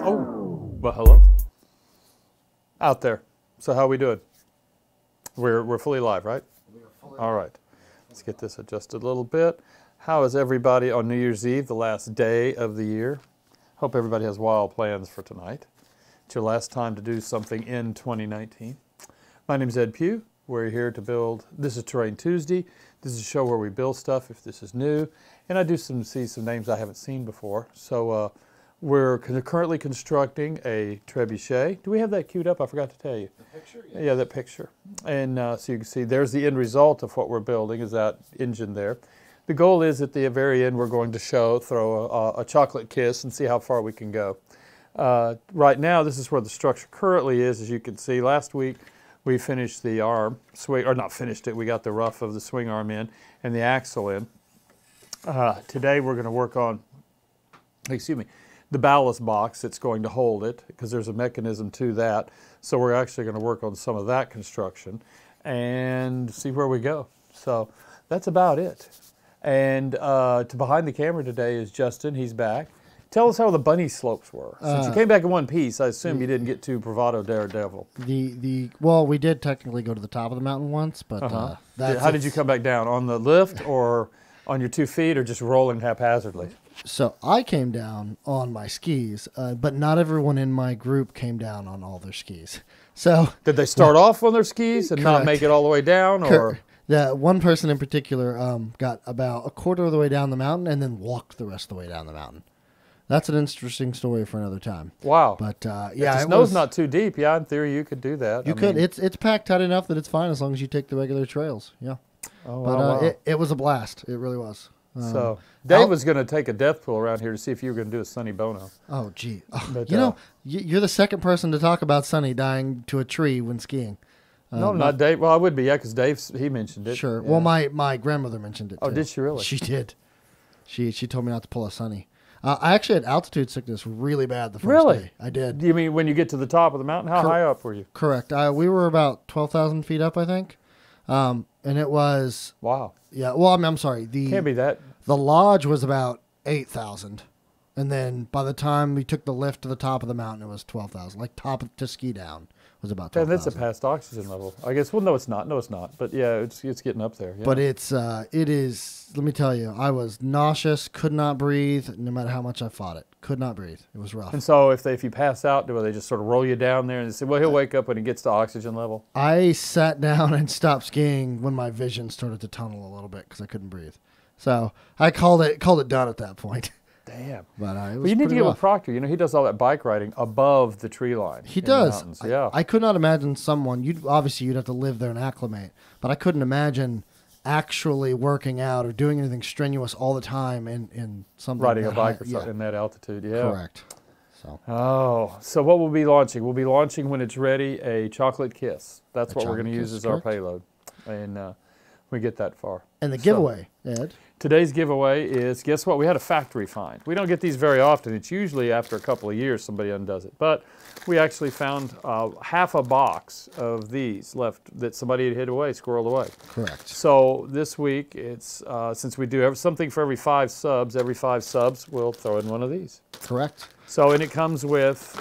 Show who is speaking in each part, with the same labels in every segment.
Speaker 1: Oh, well, hello. Out there. So how are we doing? We're fully live, right?
Speaker 2: We are fully
Speaker 1: All right. Let's get this adjusted a little bit. How is everybody on New Year's Eve, the last day of the year? Hope everybody has wild plans for tonight. It's your last time to do something in 2019. My name is Ed Pugh. We're here to build, this is Terrain Tuesday. This is a show where we build stuff if this is new. And I do see some names I haven't seen before. So we're currently constructing a trebuchet. Do we have that queued up? I forgot to tell you.
Speaker 2: The picture?
Speaker 1: Yeah, that picture. And so you can see there's the end result of what we're building, is that engine there. The goal is at the very end we're going to throw a chocolate kiss and see how far we can go. Right now this is where the structure currently is, as you can see. Last week we finished the arm, or not finished it, we got the rough of the swing arm in and the axle in. Today we're going to work on, the ballast box that's going to hold it, because there's a mechanism to that. So we're actually going to work on some of that construction and see where we go. So that's about it. And behind the camera today is Justin. He's back. Tell us how the bunny slopes were. Since you came back in one piece, I assume you didn't get too bravado daredevil.
Speaker 2: Well, we did technically go to the top of the mountain once, but
Speaker 1: how did you come back down? On the lift or on your 2 feet, or just rolling haphazardly?
Speaker 2: So I came down on my skis, but not everyone in my group came down on all their skis. So
Speaker 1: did they start off on their skis and not make it all the way down, or?
Speaker 2: Yeah, one person in particular got about a quarter of the way down the mountain and then walked the rest of the way down the mountain. That's an interesting story for another time.
Speaker 1: Wow.
Speaker 2: But yeah,
Speaker 1: if the snow's not too deep, yeah, in theory you could do that.
Speaker 2: You could. It's packed tight enough that it's fine as long as you take the regular trails. Yeah.
Speaker 1: Oh,
Speaker 2: but
Speaker 1: wow.
Speaker 2: It was a blast. It really was.
Speaker 1: So Dave was going to take a death pool around here to see if you were going to do a Sonny Bono.
Speaker 2: Oh, gee. Oh,
Speaker 1: but,
Speaker 2: you know, you're the second person to talk about Sonny dying to a tree when skiing.
Speaker 1: No, not Dave. Well, I would be, yeah, because Dave, he mentioned it.
Speaker 2: Sure.
Speaker 1: Yeah.
Speaker 2: Well, my grandmother mentioned it, too.
Speaker 1: Oh, did she really?
Speaker 2: She did. She told me not to pull a Sonny. I actually had altitude sickness really bad the first day. I did.
Speaker 1: You mean when you get to the top of the mountain? How high up were you?
Speaker 2: Correct. We were about 12,000 feet up, I think. And it was...
Speaker 1: Wow.
Speaker 2: Yeah, well, I'm sorry.
Speaker 1: Can't be that.
Speaker 2: The lodge was about 8,000. And then by the time we took the lift to the top of the mountain, it was 12,000. Like top to ski down was about 12,000.
Speaker 1: And that's a past oxygen level. I guess, well, no, it's not. No, it's not. But yeah, it's getting up there. Yeah.
Speaker 2: But it is, let me tell you, I was nauseous, could not breathe, no matter how much I fought it. Could not breathe. It was rough.
Speaker 1: And so if you pass out, do they just sort of roll you down there and they say, well, he'll wake up when he gets to oxygen level?
Speaker 2: I sat down and stopped skiing when my vision started to tunnel a little bit because I couldn't breathe. So I called it done at that point.
Speaker 1: Damn.
Speaker 2: But
Speaker 1: you need to get with Proctor. You know, he does all that bike riding above the tree line.
Speaker 2: He does.
Speaker 1: Yeah.
Speaker 2: I could not imagine someone, you'd have to live there and acclimate, but I couldn't imagine actually working out or doing anything strenuous all the time in something
Speaker 1: riding a bike or something in that altitude. Yeah.
Speaker 2: Correct.
Speaker 1: So what we'll be launching? We'll be launching, when it's ready, a chocolate kiss. That's what we're going to use as our payload. And we get that far.
Speaker 2: And the giveaway, Ed?
Speaker 1: Today's giveaway is, guess what? We had a factory find. We don't get these very often. It's usually after a couple of years somebody undoes it. But we actually found half a box of these left that somebody had hid away, squirreled away.
Speaker 2: Correct.
Speaker 1: So this week, it's since we do something for every 5 subs, we'll throw in one of these.
Speaker 2: Correct.
Speaker 1: So, and it comes with,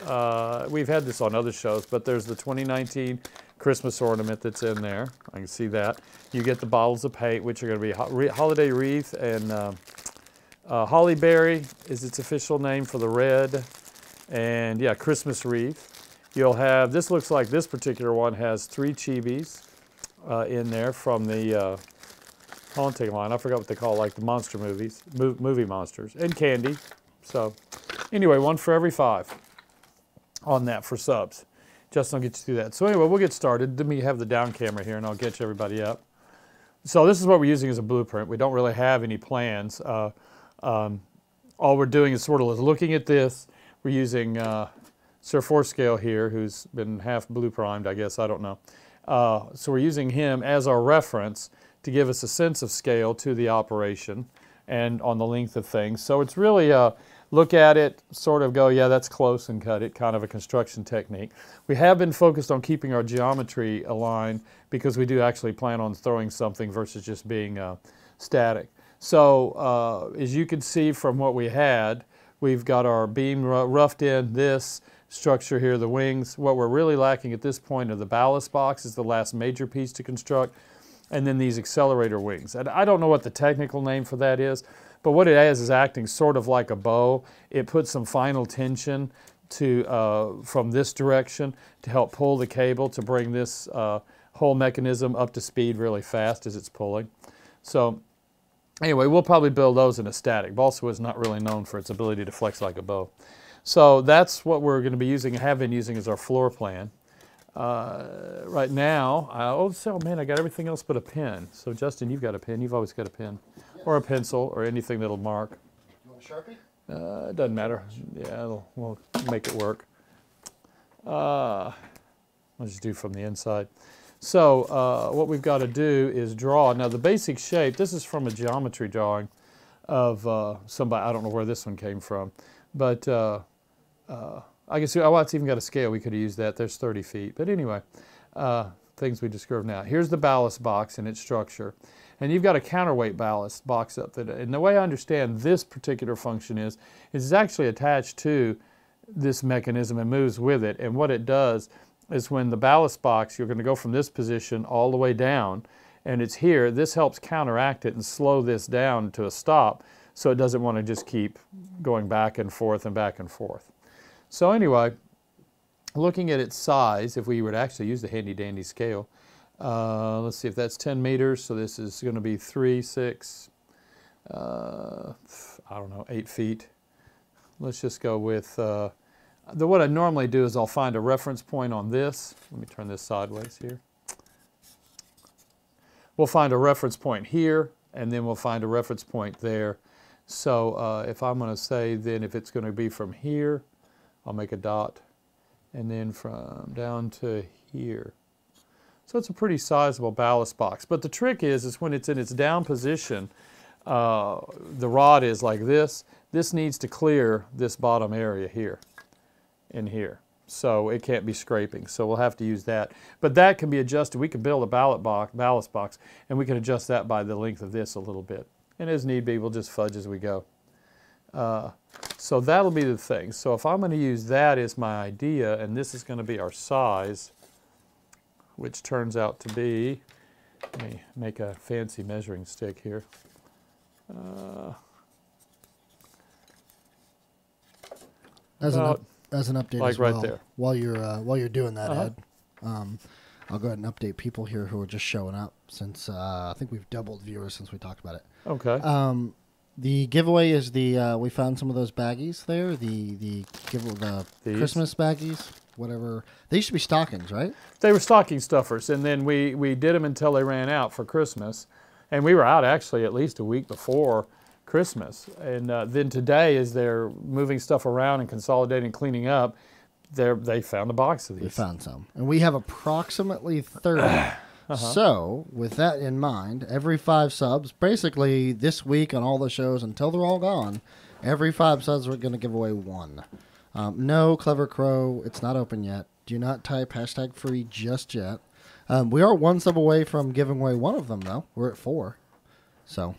Speaker 1: we've had this on other shows, but there's the 2019 Christmas ornament that's in there. I can see that. You get the bottles of paint, which are going to be holiday wreath, and hollyberry is its official name for the red, and yeah, Christmas wreath. You'll have, this looks like this particular one has 3 chibis in there from the haunting line. I forgot what they call, like the monster movies, movie monsters, and candy. So anyway, 1 for every 5 on that for subs. Justin will get you through that. So anyway, we'll get started. Let me have the down camera here and I'll get you everybody up. So this is what we're using as a blueprint. We don't really have any plans. All we're doing is sort of looking at this. We're using Sir Forescale here, who's been half blue primed, I guess, I don't know. So we're using him as our reference to give us a sense of scale to the operation and on the length of things. So it's really look at it, sort of go, yeah, that's close, and cut it, kind of a construction technique. We have been focused on keeping our geometry aligned because we do actually plan on throwing something versus just being static. So as you can see from what we had, We've got our beam roughed in, this structure here, the wings. What we're really lacking at this point are the ballast box is the last major piece to construct, and then these accelerator wings. And I don't know what the technical name for that is, but what it is acting sort of like a bow. It puts some final tension to from this direction to help pull the cable to bring this whole mechanism up to speed really fast as it's pulling. So anyway, we'll probably build those in a static. Balsa wood is not really known for its ability to flex like a bow. So that's what we're going to be using and have been using as our floor plan. Right now, oh man, I got everything else but a pen. So Justin, you've got a pen. You've always got a pen. Yes. Or a pencil or anything that'll mark.
Speaker 2: You want a Sharpie?
Speaker 1: It doesn't matter. Yeah, we'll make it work. I'll just do from the inside. So what we've got to do is draw. Now the basic shape, this is from a geometry drawing of somebody, I don't know where this one came from, but I guess, oh, it's even got a scale. We could have used that. There's 30 feet. But anyway, things we discovered now. Here's the ballast box and its structure. And you've got a counterweight ballast box up there. And the way I understand this particular function is it's actually attached to this mechanism and moves with it. And what it does is when the ballast box, you're going to go from this position all the way down, and it's here, this helps counteract it and slow this down to a stop so it doesn't want to just keep going back and forth and back and forth. So anyway, looking at its size, if we would actually use the handy dandy scale, let's see if that's 10 meters, so this is going to be 3, 6, I don't know, 8 feet. Let's just go with, what I normally do is I'll find a reference point on this. Let me turn this sideways here. We'll find a reference point here, and then we'll find a reference point there. So if I'm going to say then if it's going to be from here, I'll make a dot, and then from down to here. So it's a pretty sizable ballast box. But the trick is when it's in its down position, the rod is like this. This needs to clear this bottom area here and here. So it can't be scraping. So we'll have to use that. But that can be adjusted. We can build a ballast box, and we can adjust that by the length of this a little bit. And as need be, we'll just fudge as we go. So that'll be the thing. So if I'm going to use that as my idea, and this is going to be our size, which turns out to be, let me make a fancy measuring stick here.
Speaker 2: As an update
Speaker 1: like
Speaker 2: as well,
Speaker 1: right there.
Speaker 2: while you're doing that, Ed, I'll go ahead and update people here who are just showing up since I think we've doubled viewers since we talked about it.
Speaker 1: Okay.
Speaker 2: The giveaway is we found some of those baggies there, the Christmas baggies, whatever. They used to be stockings, right? They
Speaker 1: were stocking stuffers, and then we did them until they ran out for Christmas, and we were out actually at least a week before Christmas. And then today, as they're moving stuff around and consolidating, cleaning up, they found a box of these.
Speaker 2: We found some, and we have approximately 30. So, with that in mind, every 5 subs, basically this week on all the shows until they're all gone, every 5 subs we're going to give away 1. No, Clever Crow, it's not open yet. Do not type #free just yet. We are 1 sub away from giving away 1 of them, though. We're at 4. So,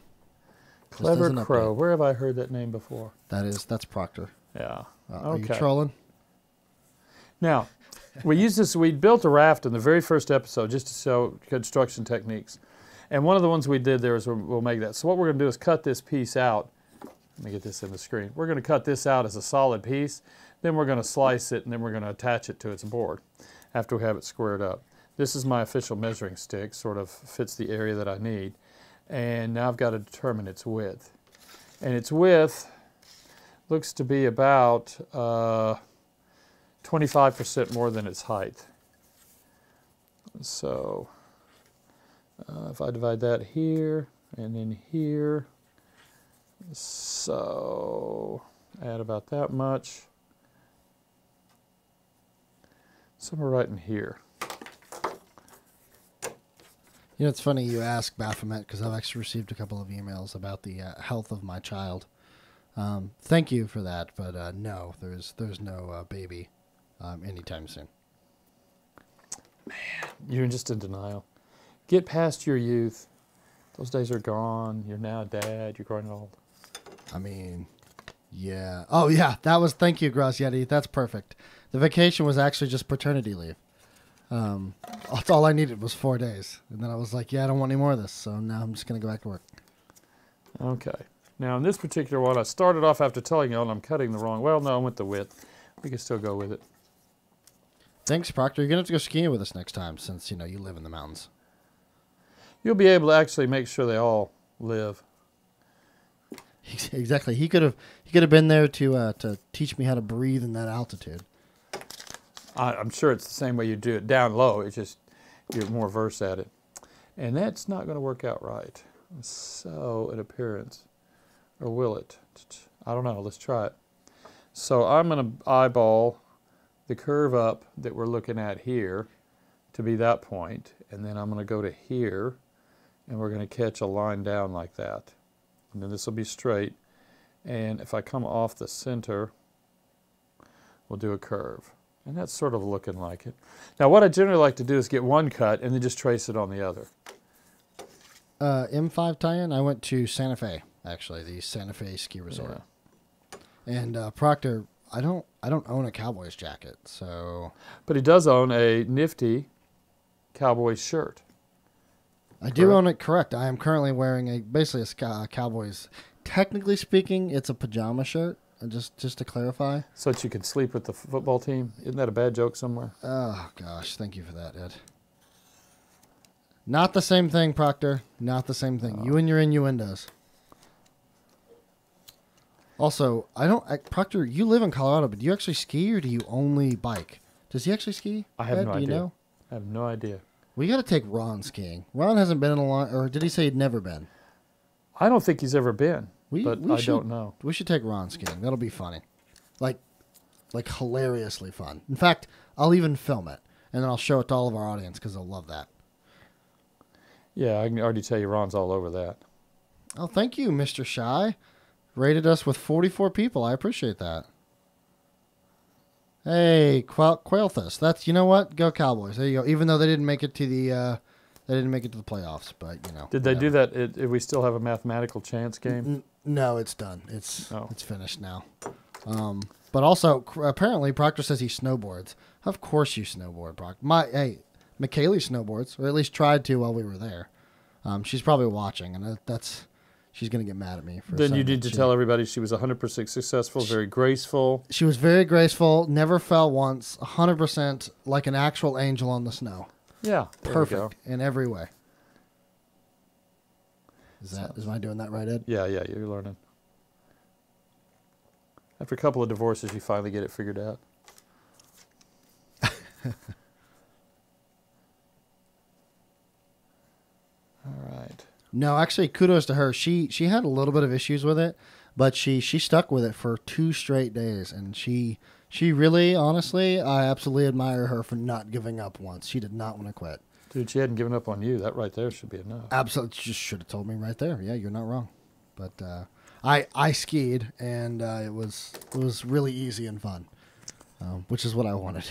Speaker 1: Clever Crow, where have I heard that name before?
Speaker 2: That's Proctor.
Speaker 1: Yeah.
Speaker 2: Are you trolling?
Speaker 1: Now, we built a raft in the very first episode just to show construction techniques. And one of the ones we did there is we'll make that. So what we're going to do is cut this piece out. Let me get this in the screen. We're going to cut this out as a solid piece. Then we're going to slice it, and then we're going to attach it to its board after we have it squared up. This is my official measuring stick, sort of fits the area that I need. And now I've got to determine its width. And its width looks to be about 25% more than its height. So if I divide that here and then here, so add about that much. Somewhere right in here.
Speaker 2: You know, it's funny you ask, Baphomet, because I've actually received a couple of emails about the health of my child. Thank you for that, but no, there's no baby anytime soon.
Speaker 1: Man, you're just in denial. Get past your youth. Those days are gone. You're now a dad. You're growing old.
Speaker 2: I mean, Yeah. Oh, yeah. Thank you, Gross Yeti. That's perfect. The vacation was actually just paternity leave. That's all I needed was 4 days. And then I was like, yeah, I don't want any more of this. So now I'm just going to go back to work.
Speaker 1: Okay. Now, in this particular one, I started off after telling you, I'm cutting the wrong. Well, no, I went the width. We can still go with it.
Speaker 2: Thanks, Proctor. You're going to have to go skiing with us next time since, you live in the mountains.
Speaker 1: You'll be able to actually make sure they all live.
Speaker 2: Exactly. He could have been there to teach me how to breathe in that altitude.
Speaker 1: I'm sure it's the same way you do it down low. It's just you're more versed at it. And that's not going to work out right. So, in appearance. Or will it? I don't know. Let's try it. So I'm going to eyeball the curve up that we're looking at here to be that point. And then I'm going to go to here. And we're going to catch a line down like that. And then this will be straight. And if I come off the center, we'll do a curve. And that's sort of looking like it. Now what I generally like to do is get one cut and then just trace it on the other.
Speaker 2: M5 tie-in, I went to Santa Fe, actually, the Santa Fe ski resort. Yeah. And Proctor, I don't own a Cowboys jacket, so...
Speaker 1: But he does own a nifty Cowboys shirt.
Speaker 2: I do own it, correct. I am currently wearing basically a Cowboys. Technically speaking, it's a pajama shirt, just to clarify.
Speaker 1: So that you can sleep with the football team? Isn't that a bad joke somewhere?
Speaker 2: Oh, gosh. Thank you for that, Ed. Not the same thing, Proctor. Not the same thing. You and your innuendos. Also, Proctor, you live in Colorado, but do you actually ski or do you only bike? Does he actually ski?
Speaker 1: I have no idea.
Speaker 2: Do you know?
Speaker 1: I have no idea.
Speaker 2: We got to take Ron skiing. Ron hasn't been in a long, or did he say he'd never been?
Speaker 1: I don't think he's ever been, but I don't know.
Speaker 2: We should take Ron skiing. That'll be funny. Like hilariously fun. In fact, I'll even film it, and then I'll show it to all of our audience because they'll love that.
Speaker 1: Yeah, I can already tell you Ron's all over that.
Speaker 2: Oh, thank you, Mr. Shy. Rated us with 44 people. I appreciate that. Hey, Quailthus. That's, you know what? Go Cowboys. There you go. Even though they didn't make it to the playoffs, but
Speaker 1: Did they do that? If we still have a mathematical chance game?
Speaker 2: No, it's done. It's finished now. But also apparently Proctor says he snowboards. Of course you snowboard, Proctor. McKaylee snowboards, or at least tried to while we were there. She's probably watching, and she's going to get mad at me.
Speaker 1: Then you need to tell everybody she was 100% successful, very graceful.
Speaker 2: She was very graceful, never fell once, 100% like an actual angel on the snow.
Speaker 1: Yeah,
Speaker 2: perfect in every way. Am I doing that right, Ed?
Speaker 1: Yeah, you're learning. After a couple of divorces, you finally get it figured out. All right.
Speaker 2: No, actually, kudos to her. She had a little bit of issues with it, but she stuck with it for 2 straight days, and she really, honestly, I absolutely admire her for not giving up once. She did not want to quit.
Speaker 1: Dude, she hadn't given up on you. That right there should be enough.
Speaker 2: Absolutely, she just should have told me right there. Yeah, you're not wrong. But I skied, and it was really easy and fun, which is what I wanted.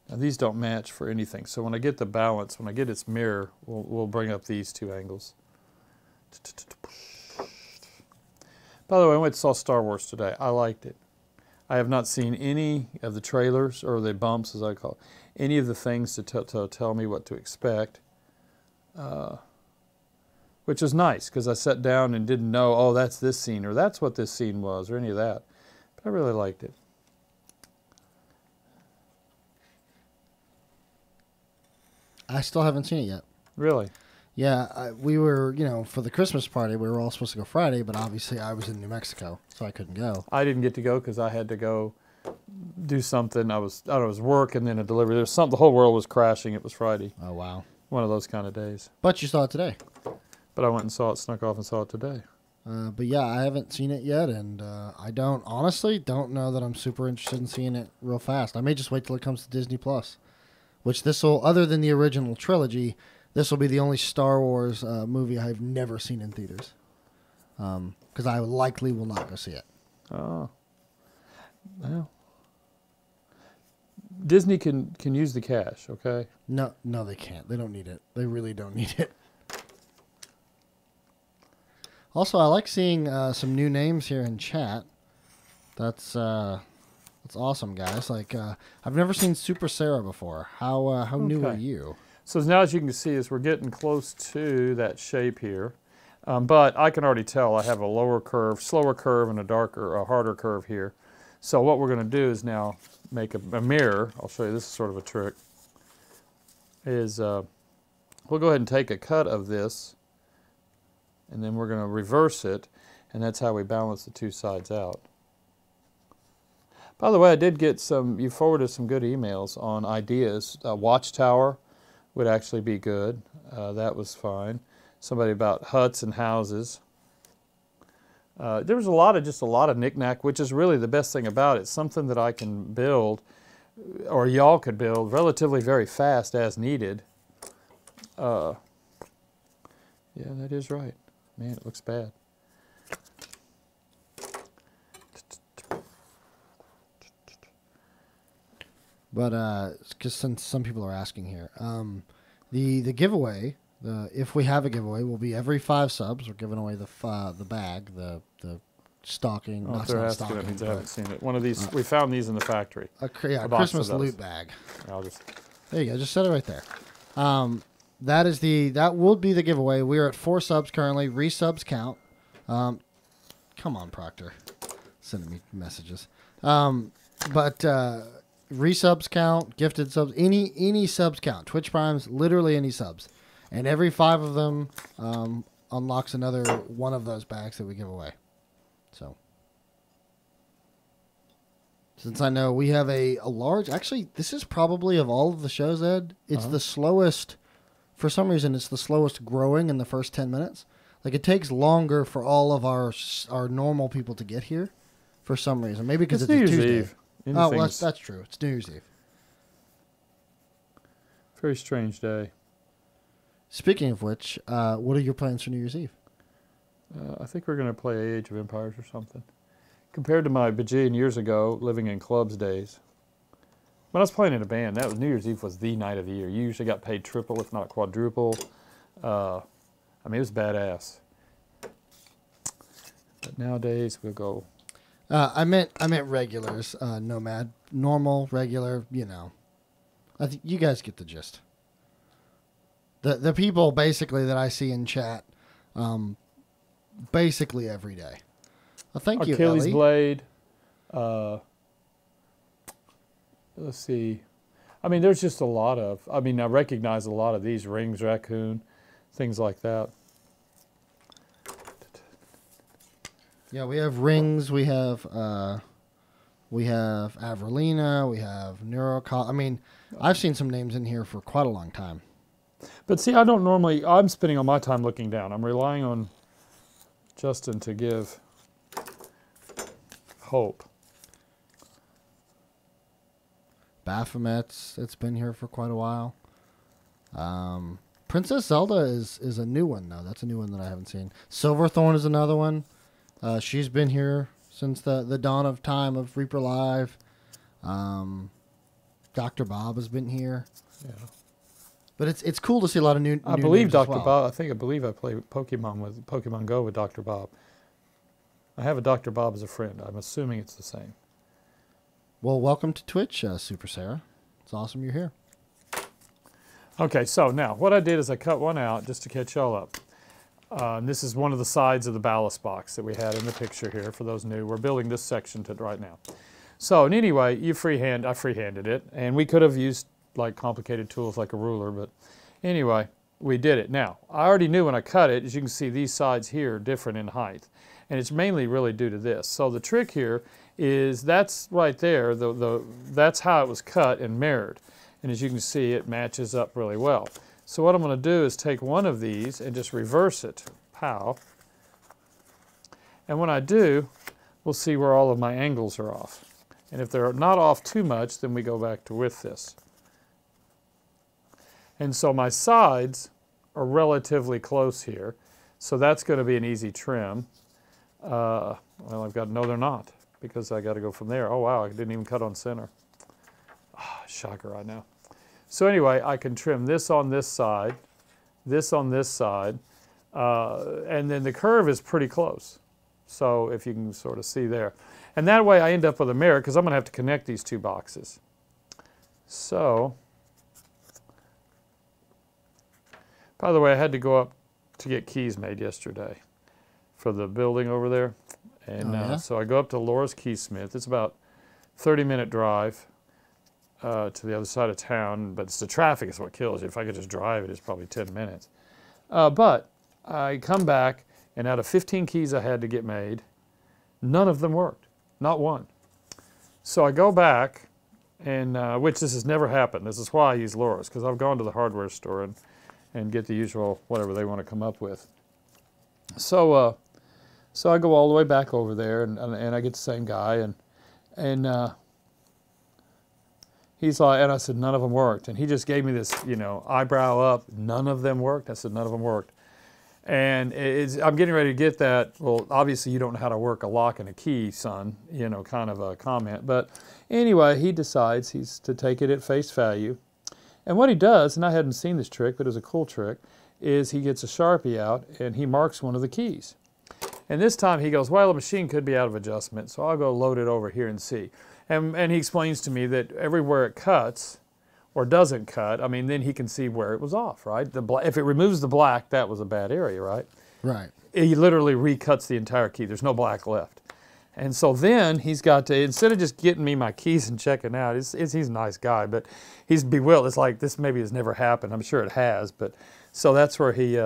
Speaker 1: Now these don't match for anything. So when I get the balance, when I get its mirror, we'll bring up these 2 angles. By the way, I went and saw Star Wars today. I liked it. I have not seen any of the trailers, or the bumps as I call it, any of the things to tell me what to expect, which is nice because I sat down and didn't know, oh, that's this scene, or that's what this scene was, or any of that. But I really liked it.
Speaker 2: I still haven't seen it yet.
Speaker 1: Really?
Speaker 2: Yeah, we were, for the Christmas party, we were all supposed to go Friday, but obviously I was in New Mexico, so I couldn't go.
Speaker 1: I didn't get to go because I had to go do something. I was work and then a delivery. The whole world was crashing. It was Friday.
Speaker 2: Oh, wow.
Speaker 1: One of those kind of days.
Speaker 2: But you saw it today.
Speaker 1: But I went and saw it, snuck off and saw it today.
Speaker 2: But yeah, I haven't seen it yet, and I honestly don't know that I'm super interested in seeing it real fast. I may just wait till it comes to Disney+, which other than the original trilogy, this will be the only Star Wars movie I've never seen in theaters. Because I likely will not go see it.
Speaker 1: Oh. Well. Disney can use the cash, okay?
Speaker 2: No, they can't. They don't need it. They really don't need it. Also, I like seeing some new names here in chat. That's awesome, guys. Like I've never seen Super Sarah before. How new are you?
Speaker 1: So now, as you can see, is we're getting close to that shape here. But I can already tell I have a lower curve, slower curve, and a harder curve here. So what we're going to do is now make a mirror. I'll show you, this is sort of a trick. Is we'll go ahead and take a cut of this, and then we're going to reverse it, and that's how we balance the two sides out. By the way, I did get you forwarded some good emails on ideas. Watchtower would actually be good. That was fine. Somebody about huts and houses. There was just a lot of knick-knack, which is really the best thing about it. Something that I can build, or y'all could build, relatively very fast as needed. Yeah, that is right. Man, it looks bad.
Speaker 2: But because since some people are asking here, the giveaway, if we have a giveaway, will be every 5 subs. We're giving away the bag, the stocking.
Speaker 1: Oh,
Speaker 2: not
Speaker 1: if they're asking,
Speaker 2: stocking,
Speaker 1: that means I haven't seen it. One of these, we found these in the factory.
Speaker 2: A Christmas loot bag. There you go. Just set it right there. That will be the giveaway. We are at 4 subs currently. Resubs count. Come on, Proctor, sending me messages. But resubs count, gifted subs, any subs count. Twitch Primes, literally any subs, and every 5 of them unlocks another one of those bags that we give away. So, since I know we have a large, actually, this is probably of all of the shows, Ed, it's the slowest. For some reason, it's the slowest growing in the first 10 minutes. Like, it takes longer for all of our normal people to get here. For some reason, maybe because it's a Tuesday.
Speaker 1: Eve.
Speaker 2: Oh, well, that's true. It's New Year's Eve.
Speaker 1: Very strange day.
Speaker 2: Speaking of which, what are your plans for New Year's Eve?
Speaker 1: I think we're going to play Age of Empires or something. Compared to my bajillion years ago, living in clubs days, when I was playing in a band, that was New Year's Eve was the night of the year. You usually got paid triple, if not quadruple. I mean, it was badass. But nowadays, we'll go.
Speaker 2: I meant regulars, nomad, normal, regular. You know, I think you guys get the gist. The people basically that I see in chat, basically every day. Well, thank you,
Speaker 1: Achilles
Speaker 2: Ellie.
Speaker 1: Blade. Let's see. I mean, there's just a lot of. I mean, I recognize a lot of these rings, raccoon, things like that.
Speaker 2: Yeah, we have rings. We have Avrelina. We have Neurocol. I mean, I've seen some names in here for quite a long time.
Speaker 1: But see, I don't normally. I'm spending all my time looking down. I'm relying on Justin to give hope.
Speaker 2: Baphomet's, it's been here for quite a while. Princess Zelda is a new one, though. That's a new one that I haven't seen. Silverthorn is another one. She's been here since the dawn of time of Reaper Live. Dr. Bob has been here. Yeah. But it's cool to see a lot of new
Speaker 1: I believe
Speaker 2: names
Speaker 1: Dr.
Speaker 2: as well.
Speaker 1: Bob. I believe I play Pokemon Go with Dr. Bob. I have a Dr. Bob as a friend. I'm assuming it's the same.
Speaker 2: Well, welcome to Twitch, Super Sarah. It's awesome you're here.
Speaker 1: Okay, so now what I did is I cut one out just to catch y'all up. And this is one of the sides of the ballast box that we had in the picture here. For those new, we're building this section right now. So, and anyway, I freehanded it, and we could have used like complicated tools like a ruler, but anyway, we did it. Now, I already knew when I cut it, as you can see, these sides here are different in height, and it's mainly really due to this. So the trick here is that's right there, that's how it was cut and mirrored, and as you can see, it matches up really well. So what I'm going to do is take one of these and just reverse it, pow, and when I do, we'll see where all of my angles are off. And if they're not off too much, then we go back to with this. And so my sides are relatively close here, so that's going to be an easy trim. Well, I've got, no, they're not, because I got to go from there. Oh, wow, I didn't even cut on center. Shocker, I know. So anyway, I can trim this on this side, and then the curve is pretty close. So if you can sort of see there. And that way I end up with a mirror because I'm going to have to connect these two boxes. So, by the way, I had to go up to get keys made yesterday for the building over there. And so I go up to Laura's Keysmith. It's about 30-minute drive to the other side of town, but it's the traffic is what kills you. If I could just drive it, it's probably 10 minutes. But I come back, and out of 15 keys I had to get made, none of them worked, not one. So I go back, and which this has never happened. This is why I use Laura's, because I've gone to the hardware store and get the usual whatever they want to come up with. So so I go all the way back over there, and I get the same guy, and he's like, and I said, none of them worked. And he just gave me this, you know, eyebrow up, none of them worked. I said, none of them worked. And I'm getting ready to get that, well, obviously you don't know how to work a lock and a key, son, you know, kind of a comment. But anyway, he decides he's to take it at face value. And what he does, and I hadn't seen this trick, but it was a cool trick, is he gets a Sharpie out and he marks one of the keys. And this time he goes, well, the machine could be out of adjustment, so I'll go load it over here and see. And he explains to me that everywhere it cuts or doesn't cut, I mean, then he can see where it was off, right? If it removes the black, that was a bad area, right?
Speaker 2: Right.
Speaker 1: He literally recuts the entire key. There's no black left. And so then he's got to, instead of just getting me my keys and checking out, he's a nice guy, but he's bewildered. It's like, this maybe has never happened. I'm sure it has, but so that's where he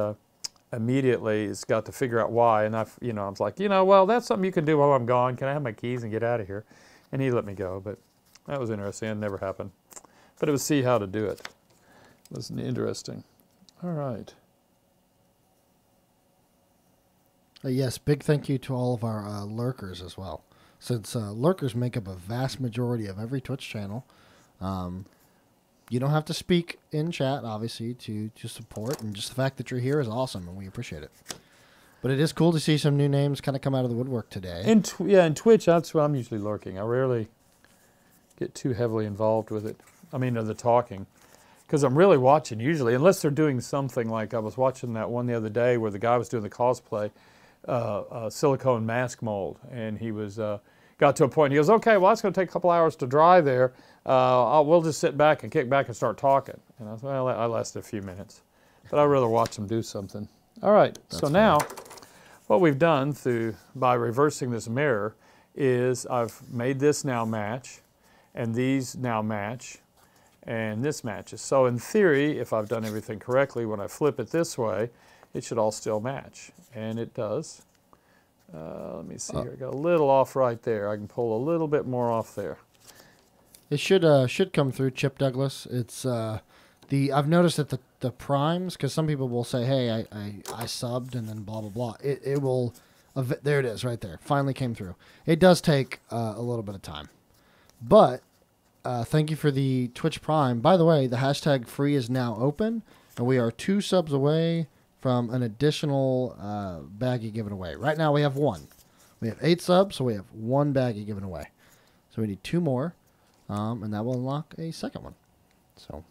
Speaker 1: immediately has got to figure out why. And I was like, well, that's something you can do while I'm gone. Can I have my keys and get out of here? And he let me go, but that was interesting. It never happened. But it was see how to do it. It was interesting. All right.
Speaker 2: Yes, big thank you to all of our lurkers as well. Since lurkers make up a vast majority of every Twitch channel, you don't have to speak in chat, obviously, to support, and just the fact that you're here is awesome, and we appreciate it. But it is cool to see some new names kind of come out of the woodwork today.
Speaker 1: In Twitch, that's where I'm usually lurking. I rarely get too heavily involved with it. I mean, the talking. Because I'm really watching usually, unless they're doing something like I was watching that one the other day where the guy was doing the cosplay, silicone mask mold, and he was got to a point, he goes, okay, well, it's going to take a couple hours to dry there. We'll just sit back and kick back and start talking. And I was, well, I lasted a few minutes. But I'd rather watch him do something. All right, so now what we've done by reversing this mirror is I've made this now match, and these now match, and this matches. So in theory, if I've done everything correctly, when I flip it this way, it should all still match, and it does. Let me see here. I got a little off right there. I can pull a little bit more off there.
Speaker 2: It should come through, Chip Douglas. It's I've noticed that the primes, because some people will say, hey, I subbed and then blah blah blah. It will. There it is, right there. Finally came through. It does take a little bit of time, but thank you for the Twitch Prime. By the way, the hashtag free is now open, and we are 2 subs away from an additional baggie given away. Right now we have 1. We have 8 subs, so we have 1 baggie given away. So we need 2 more, and that will unlock a second one. So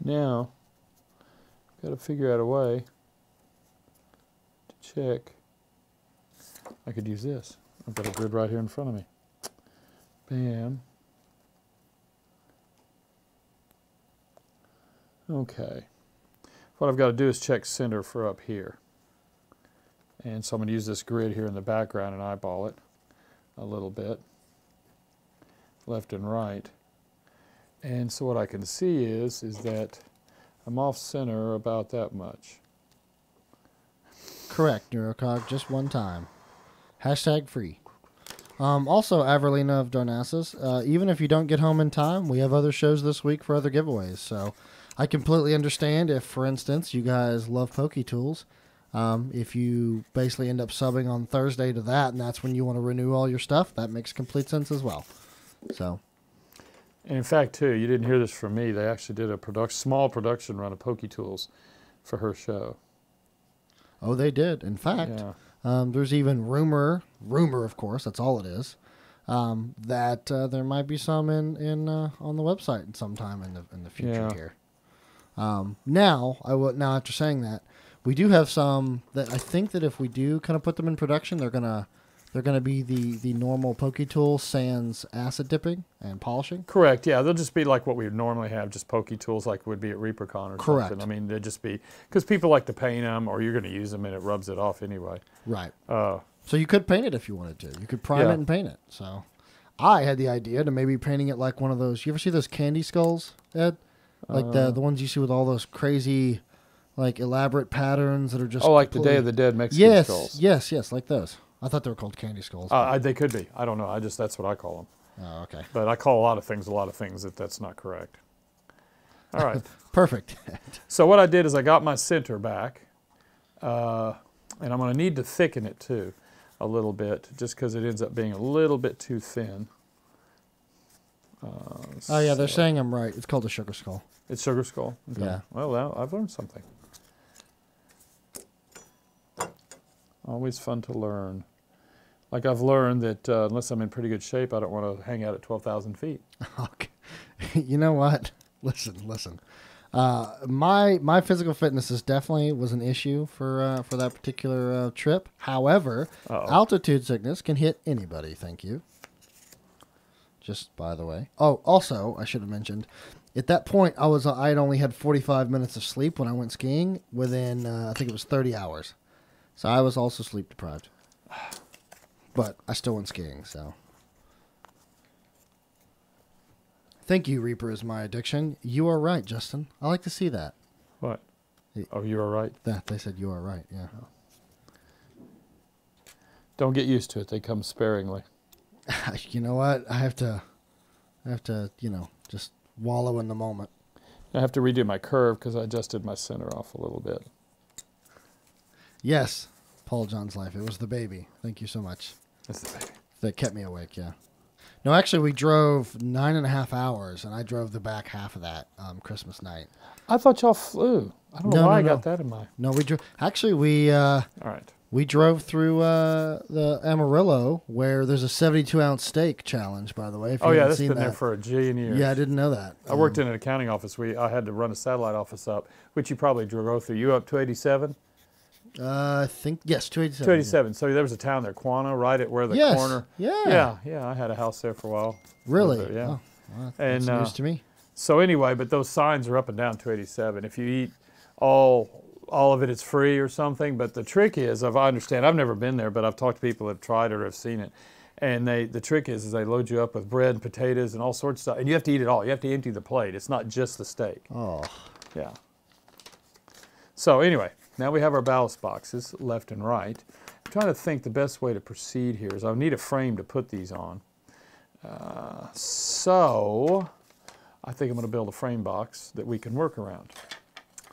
Speaker 1: now, got to figure out a way to check. I could use this. I've got a grid right here in front of me. Bam. Okay. What I've got to do is check center for up here. And so I'm going to use this grid here in the background and eyeball it a little bit, left and right. And so what I can see is that I'm off center about that much.
Speaker 2: Correct, Neurocog, just 1 time. Hashtag free. Also, Averlina of Darnassus, even if you don't get home in time, we have other shows this week for other giveaways. So I completely understand if, for instance, you guys love Poke Tools. If you basically end up subbing on Thursday to that, and that's when you want to renew all your stuff, that makes complete sense as well. So,
Speaker 1: and in fact, too, you didn't hear this from me. They actually did a small production run of Poke Tools for her show.
Speaker 2: Oh, they did. In fact, there's even rumor, of course, that's all it is, that there might be some in on the website sometime in the future here. Now after saying that, We do have some that I think that if we do kind of put them in production, they're gonna be the normal poke tool sans acid dipping and polishing.
Speaker 1: Correct. Yeah, they'll just be like what we would normally have, just pokey tools like would be at ReaperCon or
Speaker 2: Correct.
Speaker 1: something. I mean, they'd just be because people like to paint them, or you're going to use them and it rubs it off anyway.
Speaker 2: Right. So you could paint it if you wanted to. You could prime it and paint it. So I had the idea to maybe painting it like one of those. You ever see those candy skulls, Ed? Like the ones you see with all those crazy, like elaborate patterns that are just.
Speaker 1: Oh, like the Day of the Dead Mexican skulls.
Speaker 2: Yes, like those. I thought they were called candy skulls.
Speaker 1: They could be. I don't know. That's what I call them.
Speaker 2: Oh, okay.
Speaker 1: But I call a lot of things that's not correct. All right.
Speaker 2: Perfect.
Speaker 1: So what I did is I got my center back, and I'm going to need to thicken it too a little bit, just because it ends up being a little bit too thin.
Speaker 2: Oh, yeah, they're saying I'm right. It's called a sugar skull.
Speaker 1: It's sugar skull? Okay.
Speaker 2: Yeah.
Speaker 1: Well, I've learned something. Always fun to learn. Like I've learned that unless I'm in pretty good shape, I don't want to hang out at 12,000 feet.
Speaker 2: Okay. You know what? Listen. My physical fitness definitely was an issue for that particular trip. However, altitude sickness can hit anybody. Thank you. Just by the way. Oh, also, I should have mentioned, at that point, I had only had 45 minutes of sleep when I went skiing within, I think it was 30 hours. So I was also sleep deprived. But I still went skiing, so. Thank you, Reaper is my addiction. You are right, Justin. I like to see that.
Speaker 1: What? Oh, you are right?
Speaker 2: They said you are right, yeah.
Speaker 1: Oh. Don't get used to it. They come sparingly.
Speaker 2: You know what? I have to, just wallow in the moment.
Speaker 1: I have to redo my curve because I adjusted my center off a little bit.
Speaker 2: Yes, Paul John's life. It was the baby. Thank you so much.
Speaker 1: It's the baby.
Speaker 2: That kept me awake, yeah. No, actually, we drove 9.5 hours, and I drove the back half of that Christmas night.
Speaker 1: I thought y'all flew. I don't know why I got that in mind.
Speaker 2: No, we drove. Actually, we...
Speaker 1: All right.
Speaker 2: We drove through the Amarillo, where there's a 72-ounce steak challenge, by the way.
Speaker 1: Oh, yeah, that's been there for a jillion years.
Speaker 2: Yeah, I didn't know that.
Speaker 1: I worked in an accounting office. I had to run a satellite office up, which you probably drove through. You up 287?
Speaker 2: I think, yes, 287.
Speaker 1: 287. Yeah. So there was a town there, Quanah, right at where the corner.
Speaker 2: Yeah.
Speaker 1: Yeah, I had a house there for a while.
Speaker 2: Really?
Speaker 1: Yeah.
Speaker 2: Oh, well, that's news to me.
Speaker 1: So anyway, but those signs are up and down 287. If you eat all of it, it's free or something. But the trick is, I understand, I've never been there, but I've talked to people that have tried it or have seen it. And the trick is they load you up with bread and potatoes and all sorts of stuff. And you have to eat it all. You have to empty the plate. It's not just the steak.
Speaker 2: Oh.
Speaker 1: Yeah. So anyway, now we have our ballast boxes left and right. I'm trying to think the best way to proceed here is I need a frame to put these on. So I think I'm going to build a frame box that we can work around.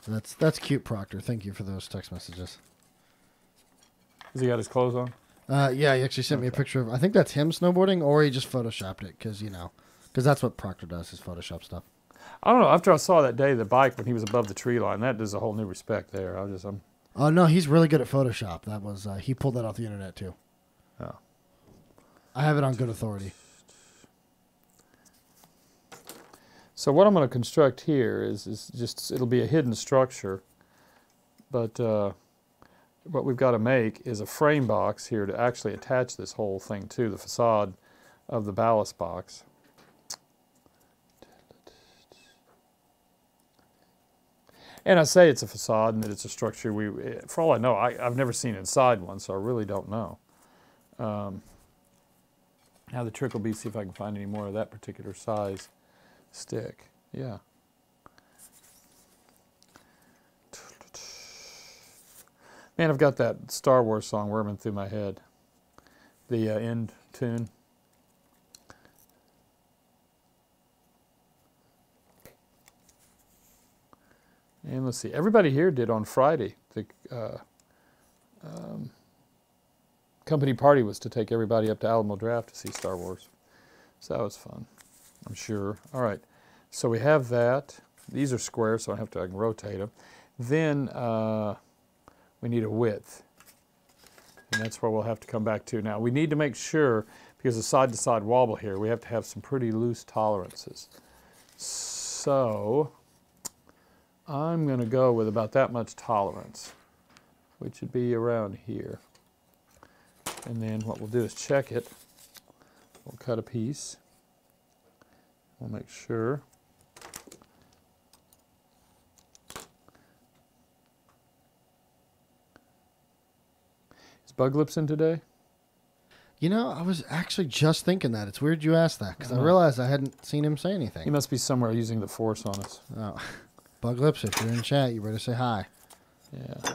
Speaker 2: That's cute, Proctor. Thank you for those text messages.
Speaker 1: Has he got his clothes on?
Speaker 2: Yeah, he actually sent me a picture of, I think that's him snowboarding, or he just photoshopped it, because that's what Proctor does, is Photoshop stuff.
Speaker 1: I don't know. After I saw that day the bike when he was above the tree line, that does a whole new respect there.
Speaker 2: Oh, no, he's really good at Photoshop. That was, he pulled that off the internet, too.
Speaker 1: Oh.
Speaker 2: I have it on good authority.
Speaker 1: So what I'm going to construct here is just, it'll be a hidden structure, but what we've got to make is a frame box here to actually attach this whole thing to the facade of the ballast box. And I say it's a facade and that it's a structure. For all I know, I've never seen inside one, so I really don't know. Now the trick will be see if I can find any more of that particular size stick. Yeah. Man, I've got that Star Wars song whirring through my head. The end tune. And let's see, everybody here did on Friday. The company party was to take everybody up to Alamo Draft to see Star Wars. So that was fun, I'm sure. All right, so we have that. These are square, so I can rotate them. Then we need a width. And that's where we'll have to come back to. Now, we need to make sure, because of side-to-side wobble here, we have to have some pretty loose tolerances. So I'm going to go with about that much tolerance. which would be around here. And then what we'll do is check it. We'll cut a piece. We'll make sure. Is Bug Lips in today?
Speaker 2: You know, I was actually just thinking that. It's weird you asked that, because I realized I hadn't seen him say anything.
Speaker 1: He must be somewhere using the force on us.
Speaker 2: Oh. Bug Lips, if you're in chat, you better say hi.
Speaker 1: Yeah.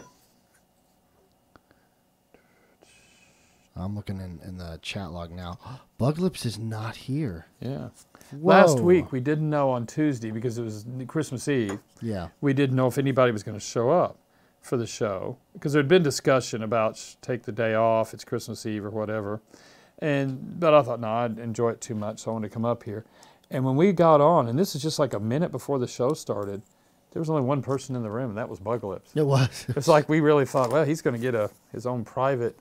Speaker 2: I'm looking in the chat log now. Bug Lips is not here.
Speaker 1: Yeah.
Speaker 2: Whoa.
Speaker 1: Last week, we didn't know on Tuesday because it was Christmas Eve.
Speaker 2: Yeah.
Speaker 1: We didn't know if anybody was going to show up for the show because there had been discussion about take the day off, it's Christmas Eve or whatever. But I thought, no, I'd enjoy it too much, so I wanted to come up here. And when we got on, and this is just like a minute before the show started, there was only one person in the room, and that was Bug Lips.
Speaker 2: It was.
Speaker 1: It's like we really thought, well, he's going to get his own private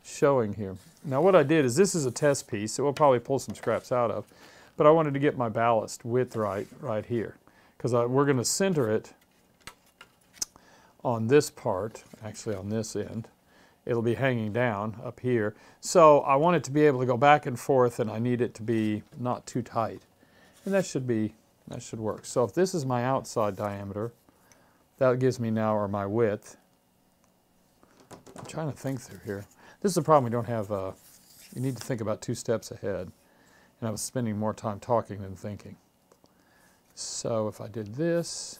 Speaker 1: showing here. Now what I did is this is a test piece, so we'll probably pull some scraps out of, but I wanted to get my ballast width right here because we're going to center it on this part, actually on this end. It'll be hanging down up here. So I want it to be able to go back and forth, and I need it to be not too tight. And that should work. So if this is my outside diameter, that gives me now my width. I'm trying to think through here. This is the problem we don't have, you need to think about 2 steps ahead. And I was spending more time talking than thinking. So if I did this,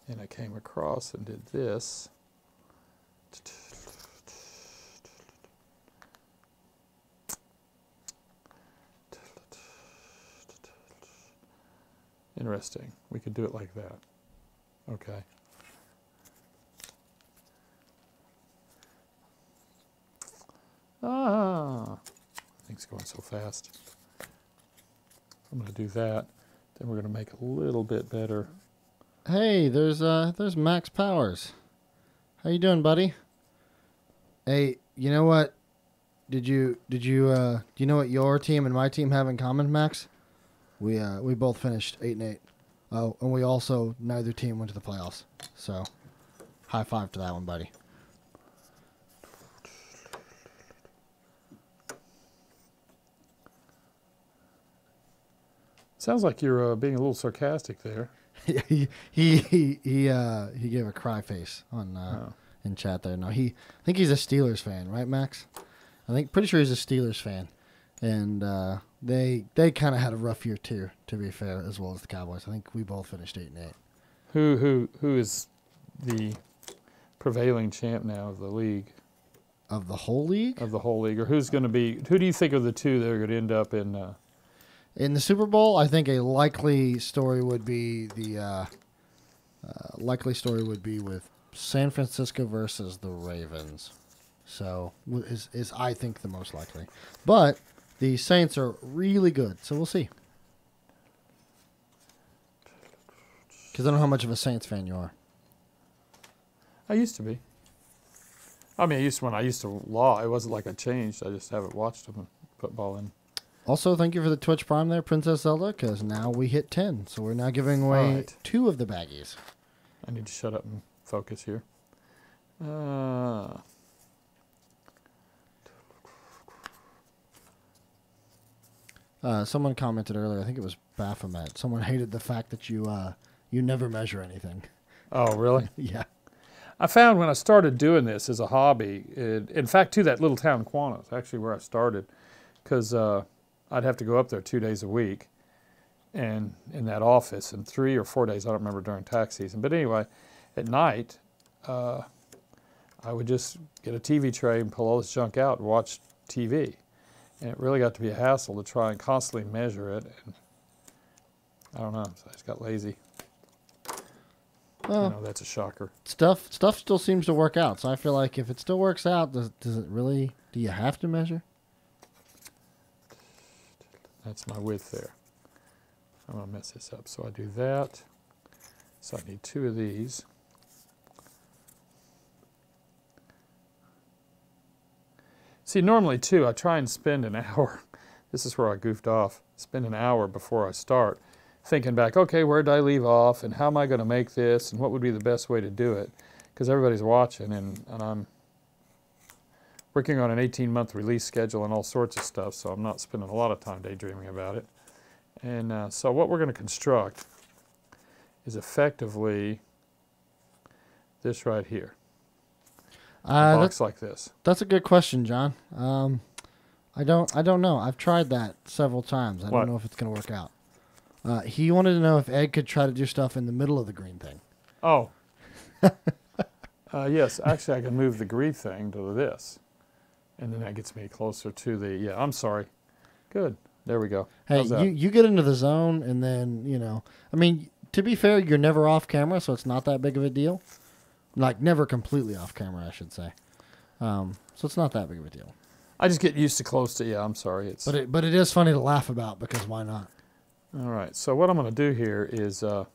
Speaker 1: and I came across and did this, interesting. We could do it like that. Okay. Things going so fast. I'm going to do that. Then we're going to make a little bit better.
Speaker 2: Hey, there's Max Powers. How you doing, buddy? Hey, you know what? Do you know what your team and my team have in common, Max? We both finished 8-8. Oh, and we also neither team went to the playoffs. So, high five to that one, buddy.
Speaker 1: Sounds like you're being a little sarcastic there.
Speaker 2: he gave a cry face on in chat there. No, I think he's a Steelers fan, right, Max? Pretty sure he's a Steelers fan, and they kind of had a rough year too, to be fair, as well as the Cowboys. I think we both finished 8-8.
Speaker 1: Who is the prevailing champ now of the league?
Speaker 2: Of the whole league?
Speaker 1: Of the whole league, or who's going to be? Who do you think of the two that are going to end up in?
Speaker 2: In the Super Bowl, I think a likely story would be with San Francisco versus the Ravens. So is I think the most likely. But the Saints are really good, so we'll see. Because I don't know how much of a Saints fan you are.
Speaker 1: I used to be. I mean, when I used to law, it wasn't like I changed. I just haven't watched them and football in.
Speaker 2: Also, thank you for the Twitch Prime there, Princess Zelda, because now we hit 10. So we're now giving away 2 of the baggies.
Speaker 1: I need to shut up and focus here.
Speaker 2: Someone commented earlier, I think it was Baphomet. Someone hated the fact that you never measure anything.
Speaker 1: Oh, really?
Speaker 2: Yeah.
Speaker 1: I found when I started doing this as a hobby, in fact, to that little town, Quanah, actually where I started, because I'd have to go up there 2 days a week and in that office, and 3 or 4 days, I don't remember, during tax season. But anyway, at night, I would just get a TV tray and pull all this junk out and watch TV. And it really got to be a hassle to try and constantly measure it. And I don't know, so I just got lazy.
Speaker 2: Well,
Speaker 1: I know that's a shocker.
Speaker 2: Stuff still seems to work out. So I feel like if it still works out, does it really, do you have to measure?
Speaker 1: That's my width there. I'm going to mess this up. So I do that. So I need 2 of these. See, normally, too, I try and spend an hour. This is where I goofed off. Spend an hour before I start thinking back, okay, where did I leave off, and how am I going to make this, and what would be the best way to do it? because everybody's watching, and I'm working on an 18-month release schedule and all sorts of stuff, so I'm not spending a lot of time daydreaming about it. And so what we're going to construct is effectively this right here. A box like this.
Speaker 2: That's a good question, John. I don't know. I've tried that several times. I don't know if it's going to work out. He wanted to know if Ed could try to do stuff in the middle of the green thing.
Speaker 1: Oh. Yes, actually I can move the green thing to this. And then that gets me closer to the, yeah, I'm sorry. Good. There we go.
Speaker 2: Hey, you get into the zone, and then, you know, I mean, to be fair, you're never off camera, so it's not that big of a deal. Like, never completely off camera, I should say. So it's not that big of a deal.
Speaker 1: I just get used to close to, yeah, I'm sorry.
Speaker 2: But it is funny to laugh about, because why not?
Speaker 1: All right, so what I'm going to do here is use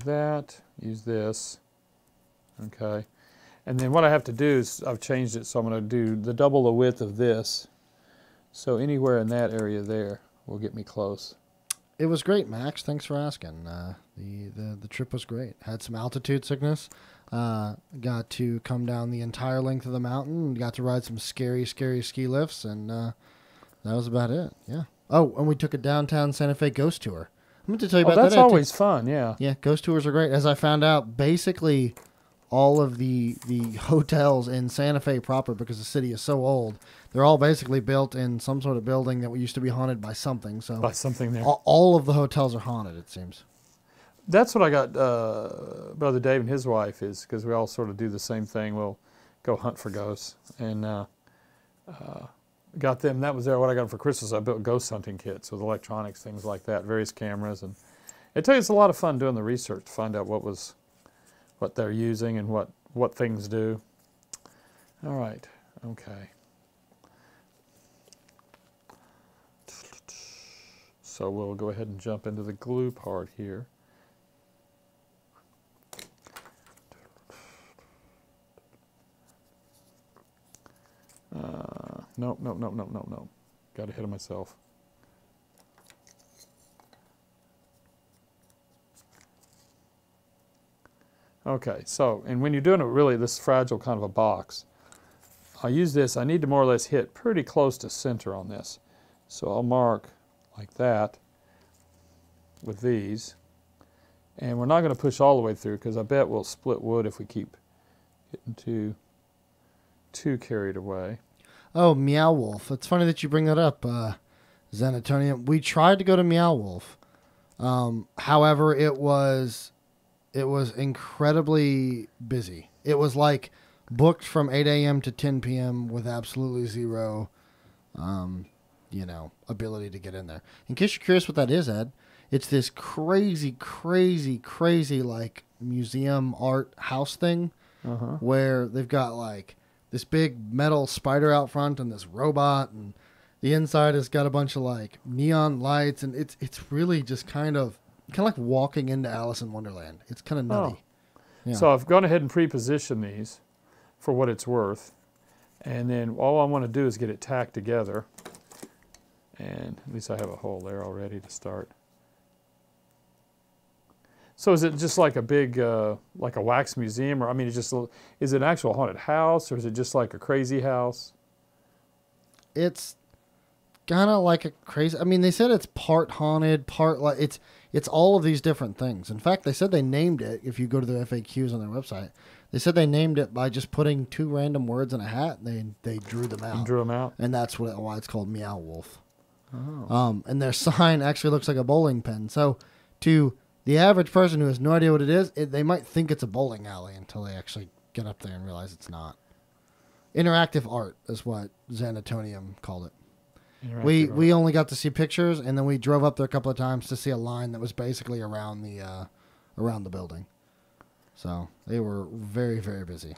Speaker 1: that, use this, okay. And then what I have to do is, I've changed it, so I'm going to do double the width of this. So anywhere in that area there will get me close.
Speaker 2: It was great, Max. Thanks for asking. The trip was great. Had some altitude sickness. Got to come down the entire length of the mountain. Got to ride some scary ski lifts, and that was about it. Yeah. Oh, and we took a downtown Santa Fe ghost tour. I meant to tell you about that.
Speaker 1: That's always fun, yeah.
Speaker 2: Yeah, ghost tours are great. As I found out, basically all of the hotels in Santa Fe proper, because the city is so old, they're all basically built in some sort of building that used to be haunted by something. So
Speaker 1: by something there.
Speaker 2: All of the hotels are haunted, it seems.
Speaker 1: That's what I got, Brother Dave and his wife, is because we all sort of do the same thing. We'll go hunt for ghosts. And got them, that was what I got for Christmas. I built ghost hunting kits with electronics, things like that, various cameras. And I tell you, it's a lot of fun doing the research to find out what they're using and what things do. All right, okay. So we'll go ahead and jump into the glue part here. Nope. Got ahead of myself. Okay, so, and when you're doing it really this fragile kind of a box, I use this, I need to more or less hit pretty close to center on this. So I'll mark like that with these. And we're not going to push all the way through, because I bet we'll split wood if we keep getting too carried away.
Speaker 2: Oh, Meow Wolf. It's funny that you bring that up, Zenatonium. We tried to go to Meow Wolf. However, it was incredibly busy. It was like booked from 8 a.m. to 10 p.m. with absolutely zero, ability to get in there. In case you're curious what that is, Ed, it's this crazy, like museum art house thing where they've got like this big metal spider out front and this robot, and the inside has got a bunch of like neon lights, and it's really just kind of like walking into Alice in Wonderland. It's kind of nutty.
Speaker 1: Oh.
Speaker 2: Yeah.
Speaker 1: So I've gone ahead and pre-positioned these for what it's worth. And then all I want to do is get it tacked together. And at least I have a hole there already to start. So is it just like a big, like a wax museum? Or, I mean, is it an actual haunted house, or is it just like a crazy house?
Speaker 2: It's kind of like a crazy, I mean, they said it's part haunted, part like, it's all of these different things. In fact, they said they named it, if you go to their FAQs on their website, they said they named it by just putting two random words in a hat, and they drew them out.
Speaker 1: And drew them out?
Speaker 2: And that's why it's called Meow Wolf.
Speaker 1: Oh.
Speaker 2: And their sign actually looks like a bowling pin. So to the average person who has no idea what it is, they might think it's a bowling alley until they actually get up there and realize it's not. Interactive art is what Zenatonium called it. We only got to see pictures, and then we drove up there a couple of times to see a line that was basically around the building. So they were very, very busy.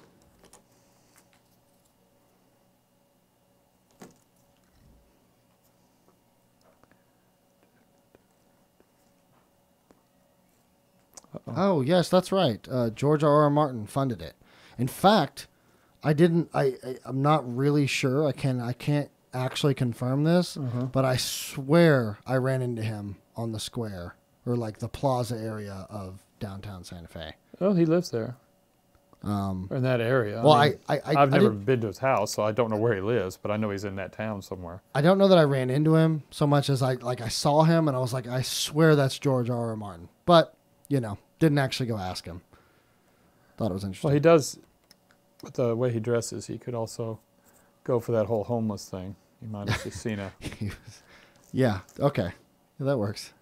Speaker 2: Oh, yes, that's right. George R.R. Martin funded it. In fact, I'm not really sure. I can't actually confirm this, but I swear I ran into him on the square, or like the plaza area of downtown Santa Fe.
Speaker 1: Oh, he lives there. Or in that area.
Speaker 2: Well,
Speaker 1: I've never been to his house, so I don't know where he lives, but I know he's in that town somewhere.
Speaker 2: I don't know that I ran into him so much as I saw him and I was like, I swear that's George R.R. Martin. But, didn't actually go ask him. Thought it was interesting.
Speaker 1: Well, he does, with the way he dresses, he could also go for that whole homeless thing. You might have just seen a...
Speaker 2: Yeah, okay. Yeah, that works.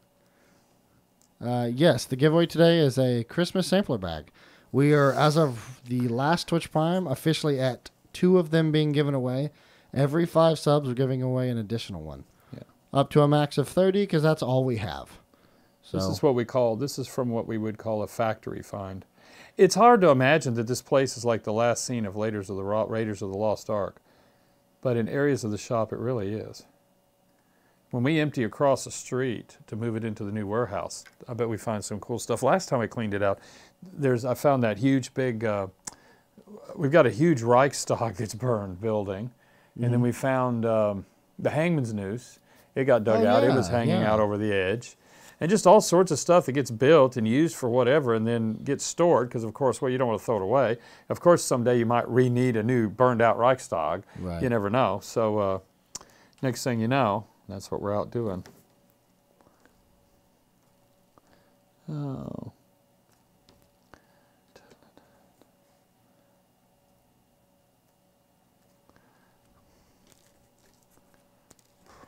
Speaker 2: Yes, the giveaway today is a Christmas sampler bag. We are, as of the last Twitch Prime, officially at 2 of them being given away. Every 5 subs, we're giving away an additional one.
Speaker 1: Yeah.
Speaker 2: Up to a max of 30, because that's all we have. So
Speaker 1: This is from what we would call a factory find. It's hard to imagine that this place is like the last scene of Raiders of the Lost Ark. But in areas of the shop, it really is. When we empty across the street to move it into the new warehouse, I bet we find some cool stuff. Last time I cleaned it out, I found that huge big, we've got a huge Reichstag that's burned building. And then we found the hangman's noose. It got dug out. It was hanging out over the edge. And just all sorts of stuff that gets built and used for whatever and then gets stored because, of course, you don't want to throw it away. Of course, someday you might re-need a new burned-out Reichstag.
Speaker 2: Right.
Speaker 1: You never know. So next thing you know, that's what we're out doing. Oh.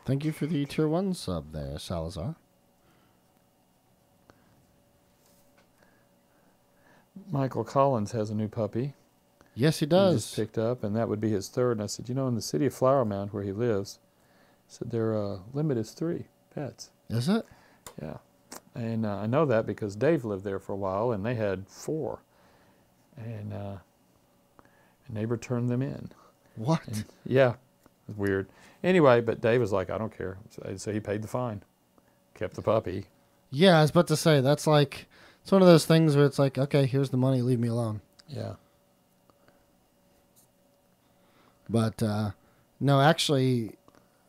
Speaker 2: Thank you for the tier 1 sub there, Salazar.
Speaker 1: Michael Collins has a new puppy.
Speaker 2: Yes, he does.
Speaker 1: He just picked up, and that would be his third. And I said, in the city of Flower Mound where he lives, I said their limit is 3 pets.
Speaker 2: Is it?
Speaker 1: Yeah. And I know that because Dave lived there for a while, and they had 4. And a neighbor turned them in.
Speaker 2: What?
Speaker 1: And, yeah. It was weird. Anyway, but Dave was like, I don't care. So he paid the fine. Kept the puppy.
Speaker 2: Yeah, I was about to say, that's like... It's one of those things where it's like, okay, here's the money, leave me alone.
Speaker 1: Yeah.
Speaker 2: But, no, actually,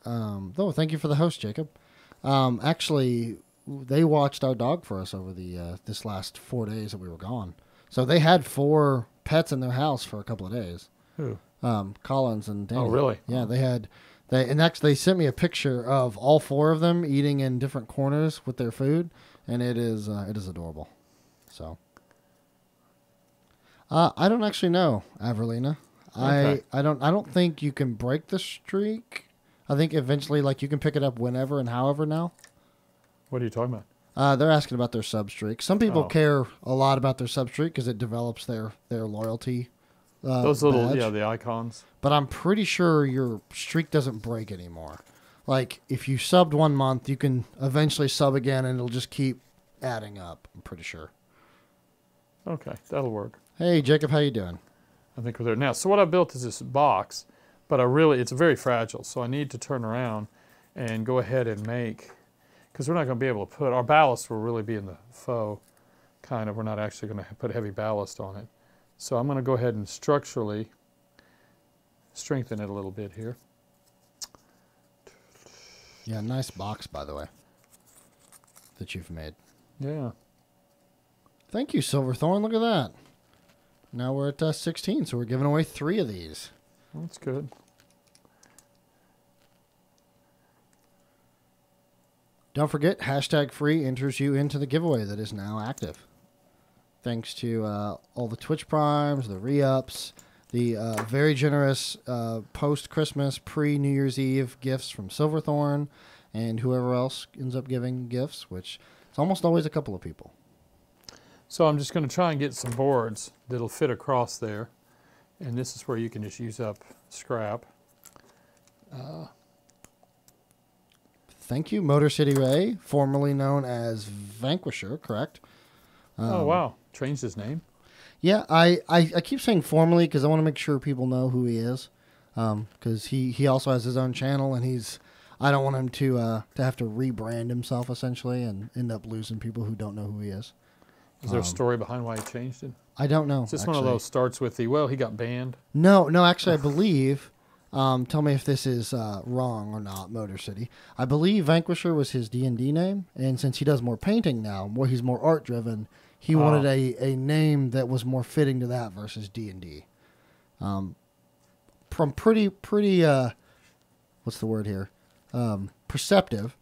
Speaker 2: thank you for the host, Jacob. Actually, they watched our dog for us over this last 4 days that we were gone. So they had 4 pets in their house for a couple of days.
Speaker 1: Who?
Speaker 2: Collins and Danny.
Speaker 1: Oh, really?
Speaker 2: Yeah, they sent me a picture of all 4 of them eating in different corners with their food, and it is adorable. So, I don't actually know, Avrelina.
Speaker 1: Okay.
Speaker 2: I don't think you can break the streak. I think eventually, you can pick it up whenever and however now.
Speaker 1: What are you talking about?
Speaker 2: They're asking about their sub streak. Some people care a lot about their sub streak because it develops their loyalty.
Speaker 1: Those little,
Speaker 2: badge.
Speaker 1: the icons.
Speaker 2: But I'm pretty sure your streak doesn't break anymore. Like, if you subbed 1 month, you can eventually sub again, and it'll just keep adding up. I'm pretty sure.
Speaker 1: Okay, that'll work.
Speaker 2: Hey, Jacob, how you doing?
Speaker 1: I think we're there now. So what I built is this box, but it's very fragile, so I need to turn around and go ahead and make, because we're not going to be able to our ballast will really be in the faux, kind of. We're not actually going to put heavy ballast on it. So I'm going to go ahead and structurally strengthen it a little bit here.
Speaker 2: Yeah, nice box, by the way, that you've made.
Speaker 1: Yeah.
Speaker 2: Thank you, Silverthorn. Look at that. Now we're at 16, so we're giving away 3 of these.
Speaker 1: That's good.
Speaker 2: Don't forget, #free enters you into the giveaway that is now active. Thanks to all the Twitch Primes, the re-ups, the very generous post-Christmas, pre-New Year's Eve gifts from Silverthorn, and whoever else ends up giving gifts, which is almost always a couple of people.
Speaker 1: So I'm just going to try and get some boards that'll fit across there. And this is where you can just use up scrap.
Speaker 2: Thank you, Motor City Ray, formerly known as Vanquisher, correct?
Speaker 1: Oh, wow. Changed his name?
Speaker 2: Yeah, I keep saying formerly because I want to make sure people know who he is. Because he also has his own channel, and I don't want him to have to rebrand himself, essentially, and end up losing people who don't know who he is.
Speaker 1: Is there a story behind why he changed it?
Speaker 2: I don't know.
Speaker 1: Is this one of those starts with he got banned?
Speaker 2: No, actually, I believe, tell me if this is wrong or not, Motor City. I believe Vanquisher was his D&D name, and since he does more painting now, he's more art-driven, He wanted a name that was more fitting to that versus D&D. From pretty what's the word here? Perceptive,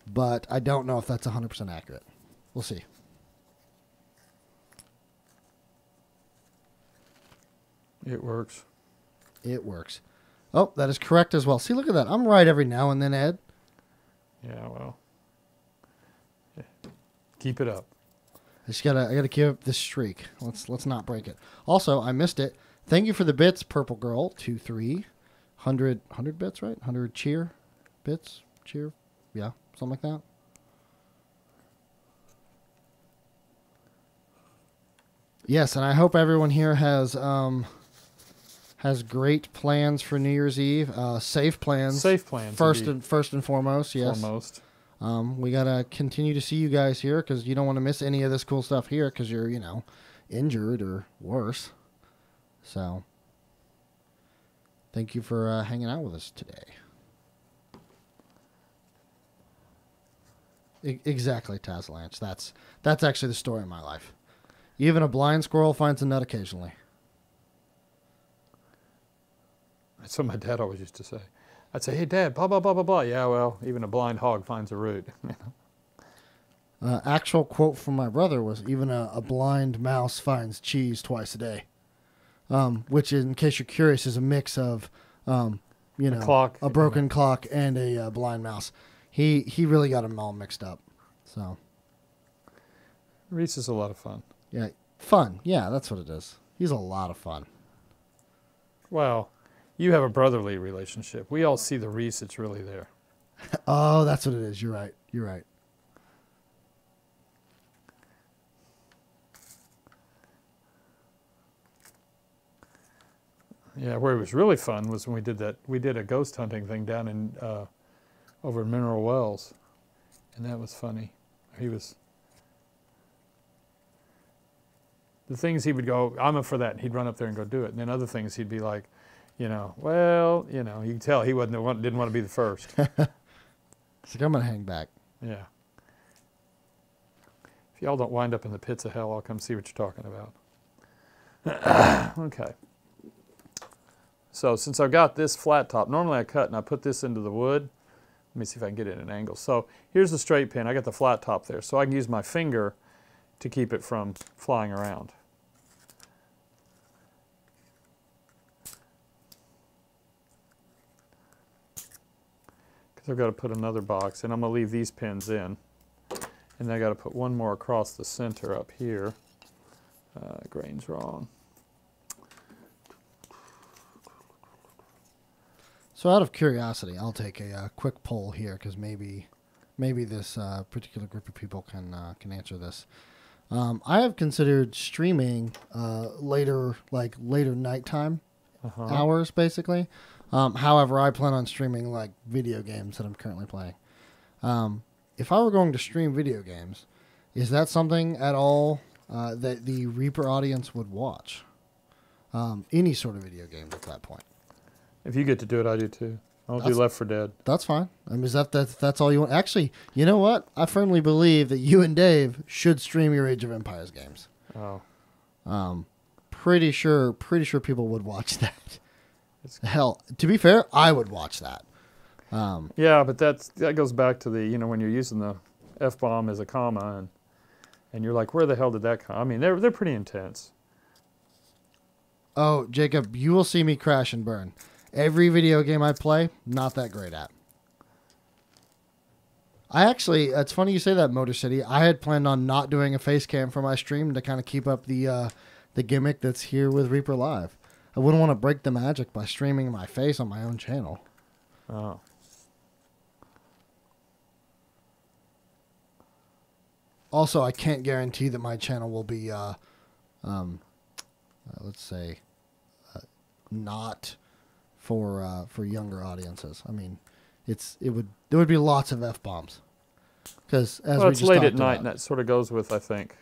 Speaker 2: but I don't know if that's 100% accurate. We'll see.
Speaker 1: It works.
Speaker 2: It works. Oh, that is correct as well. See, look at that. I'm right every now and then, Ed.
Speaker 1: Yeah, well. Yeah. Keep it up.
Speaker 2: I gotta keep up this streak. Let's not break it. Also, I missed it. Thank you for the bits, Purple Girl. 100 bits, right? 100 cheer bits, cheer. Yeah, something like that. Yes, and I hope everyone here has great plans for New Year's Eve. Safe plans.
Speaker 1: Safe plans.
Speaker 2: First and foremost, yes. We gotta continue to see you guys here because you don't want to miss any of this cool stuff here because you're, injured or worse. So, thank you for hanging out with us today. Exactly, Tazlanch. That's actually the story of my life. Even a blind squirrel finds a nut occasionally.
Speaker 1: That's what my dad always used to say. I'd say, hey, Dad, blah, blah, blah, blah, blah. Yeah, well, even a blind hog finds a root.
Speaker 2: Actual quote from my brother was, even a blind mouse finds cheese twice a day. Which, in case you're curious, is a mix of, a broken clock and a blind mouse. He really got them all mixed up. So,
Speaker 1: Reese is a lot of fun.
Speaker 2: Yeah, fun. Yeah, that's what it is. He's a lot of fun.
Speaker 1: Well, you have a brotherly relationship. We all see the Reese that's really there.
Speaker 2: Oh, that's what it is. You're right. You're right.
Speaker 1: Yeah, where it was really fun was when we did a ghost hunting thing down in over in Mineral Wells, and that was funny. The things he would go, I'm up for that, and he'd run up there and go do it. And then other things he'd be like, you can tell he didn't want to be the first.
Speaker 2: It's like, I'm going to hang back.
Speaker 1: Yeah. If y'all don't wind up in the pits of hell, I'll come see what you're talking about. Okay. So since I've got this flat top, normally I cut and I put this into the wood. Let me see if I can get it at an angle. So here's the straight pin. I got the flat top there. So I can use my finger to keep it from flying around. Because I've got to put another box, and I'm going to leave these pins in. And then I got to put one more across the center up here. Grain's wrong.
Speaker 2: So out of curiosity, I'll take a quick poll here because maybe this particular group of people can answer this. I have considered streaming later nighttime hours, basically. However, I plan on streaming like video games that I'm currently playing. If I were going to stream video games, is that something at all that the Reaper audience would watch? Any sort of video games at that point.
Speaker 1: If you get to do it, I do too. I'll do Left 4 Dead. That's
Speaker 2: fine. I mean, that's all you want? Actually, you know what? I firmly believe that you and Dave should stream your Age of Empires games.
Speaker 1: Oh.
Speaker 2: Pretty sure people would watch that. Hell, to be fair, I would watch that.
Speaker 1: Yeah, but that goes back to the, when you're using the F-bomb as a comma, and you're like, where the hell did that come? I mean, they're pretty intense.
Speaker 2: Oh, Jacob, you will see me crash and burn. Every video game I play, not that great at. It's funny you say that, Motor City. I had planned on not doing a face cam for my stream to kind of keep up the gimmick that's here with Reaper Live. I wouldn't want to break the magic by streaming my face on my own channel.
Speaker 1: Oh.
Speaker 2: Also, I can't guarantee that my channel will be, let's say, not for younger audiences. I mean, there would be lots of F-bombs. Because
Speaker 1: it's late at night, and that sort of goes with, I think.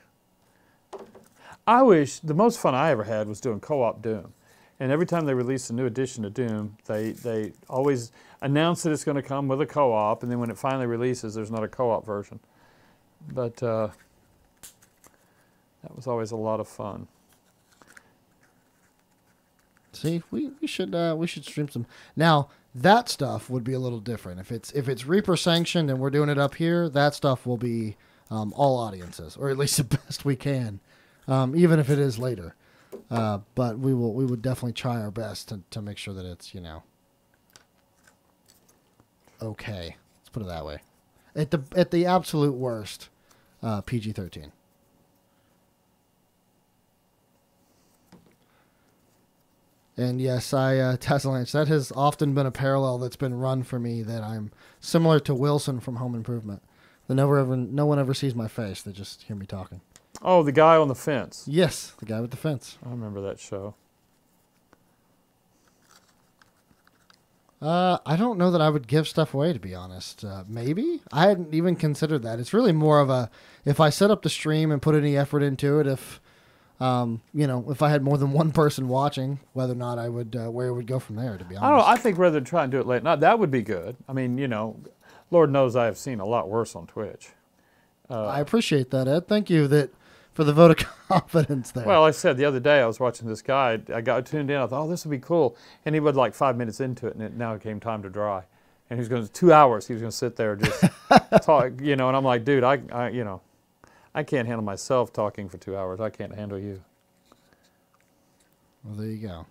Speaker 1: I wish the most fun I ever had was doing co-op Doom. And every time they release a new edition of Doom, they always announce that it's going to come with a co-op, and then when it finally releases, there's not a co-op version. But That was always a lot of fun.
Speaker 2: See, we should stream some. Now that stuff would be a little different. If it's Reaper sanctioned and we're doing it up here, that stuff will be all audiences, or at least the best we can, even if it is later. But we would definitely try our best to make sure that it's, you know, okay. Let's put it that way. At the absolute worst, PG-13. And yes, Tassalanch, that has often been a parallel that's been run for me, that I'm similar to Wilson from Home Improvement. No one ever sees my face. They just hear me talking.
Speaker 1: Oh, the guy on the fence.
Speaker 2: Yes, the guy with the fence.
Speaker 1: I remember that show.
Speaker 2: I don't know that I would give stuff away, to be honest. Maybe? I hadn't even considered that. It's really more of a, if I set up the stream and put any effort into it, if I had more than one person watching, whether or not I would, where it would go from there, to be honest.
Speaker 1: I don't know. I think rather than try and do it late night, that would be good. I mean, you know, Lord knows I have seen a lot worse on Twitch.
Speaker 2: I appreciate that, Ed. Thank you for the vote of confidence there.
Speaker 1: Well, I said the other day I was watching this guy. I got tuned in. I thought, oh, this would be cool. And he was like 5 minutes into it, and now it came time to dry. And he was going to 2 hours. He was going to sit there and just talk, you know. And I'm like, dude, I can't handle myself talking for 2 hours. I can't handle you.
Speaker 2: Well, there you go.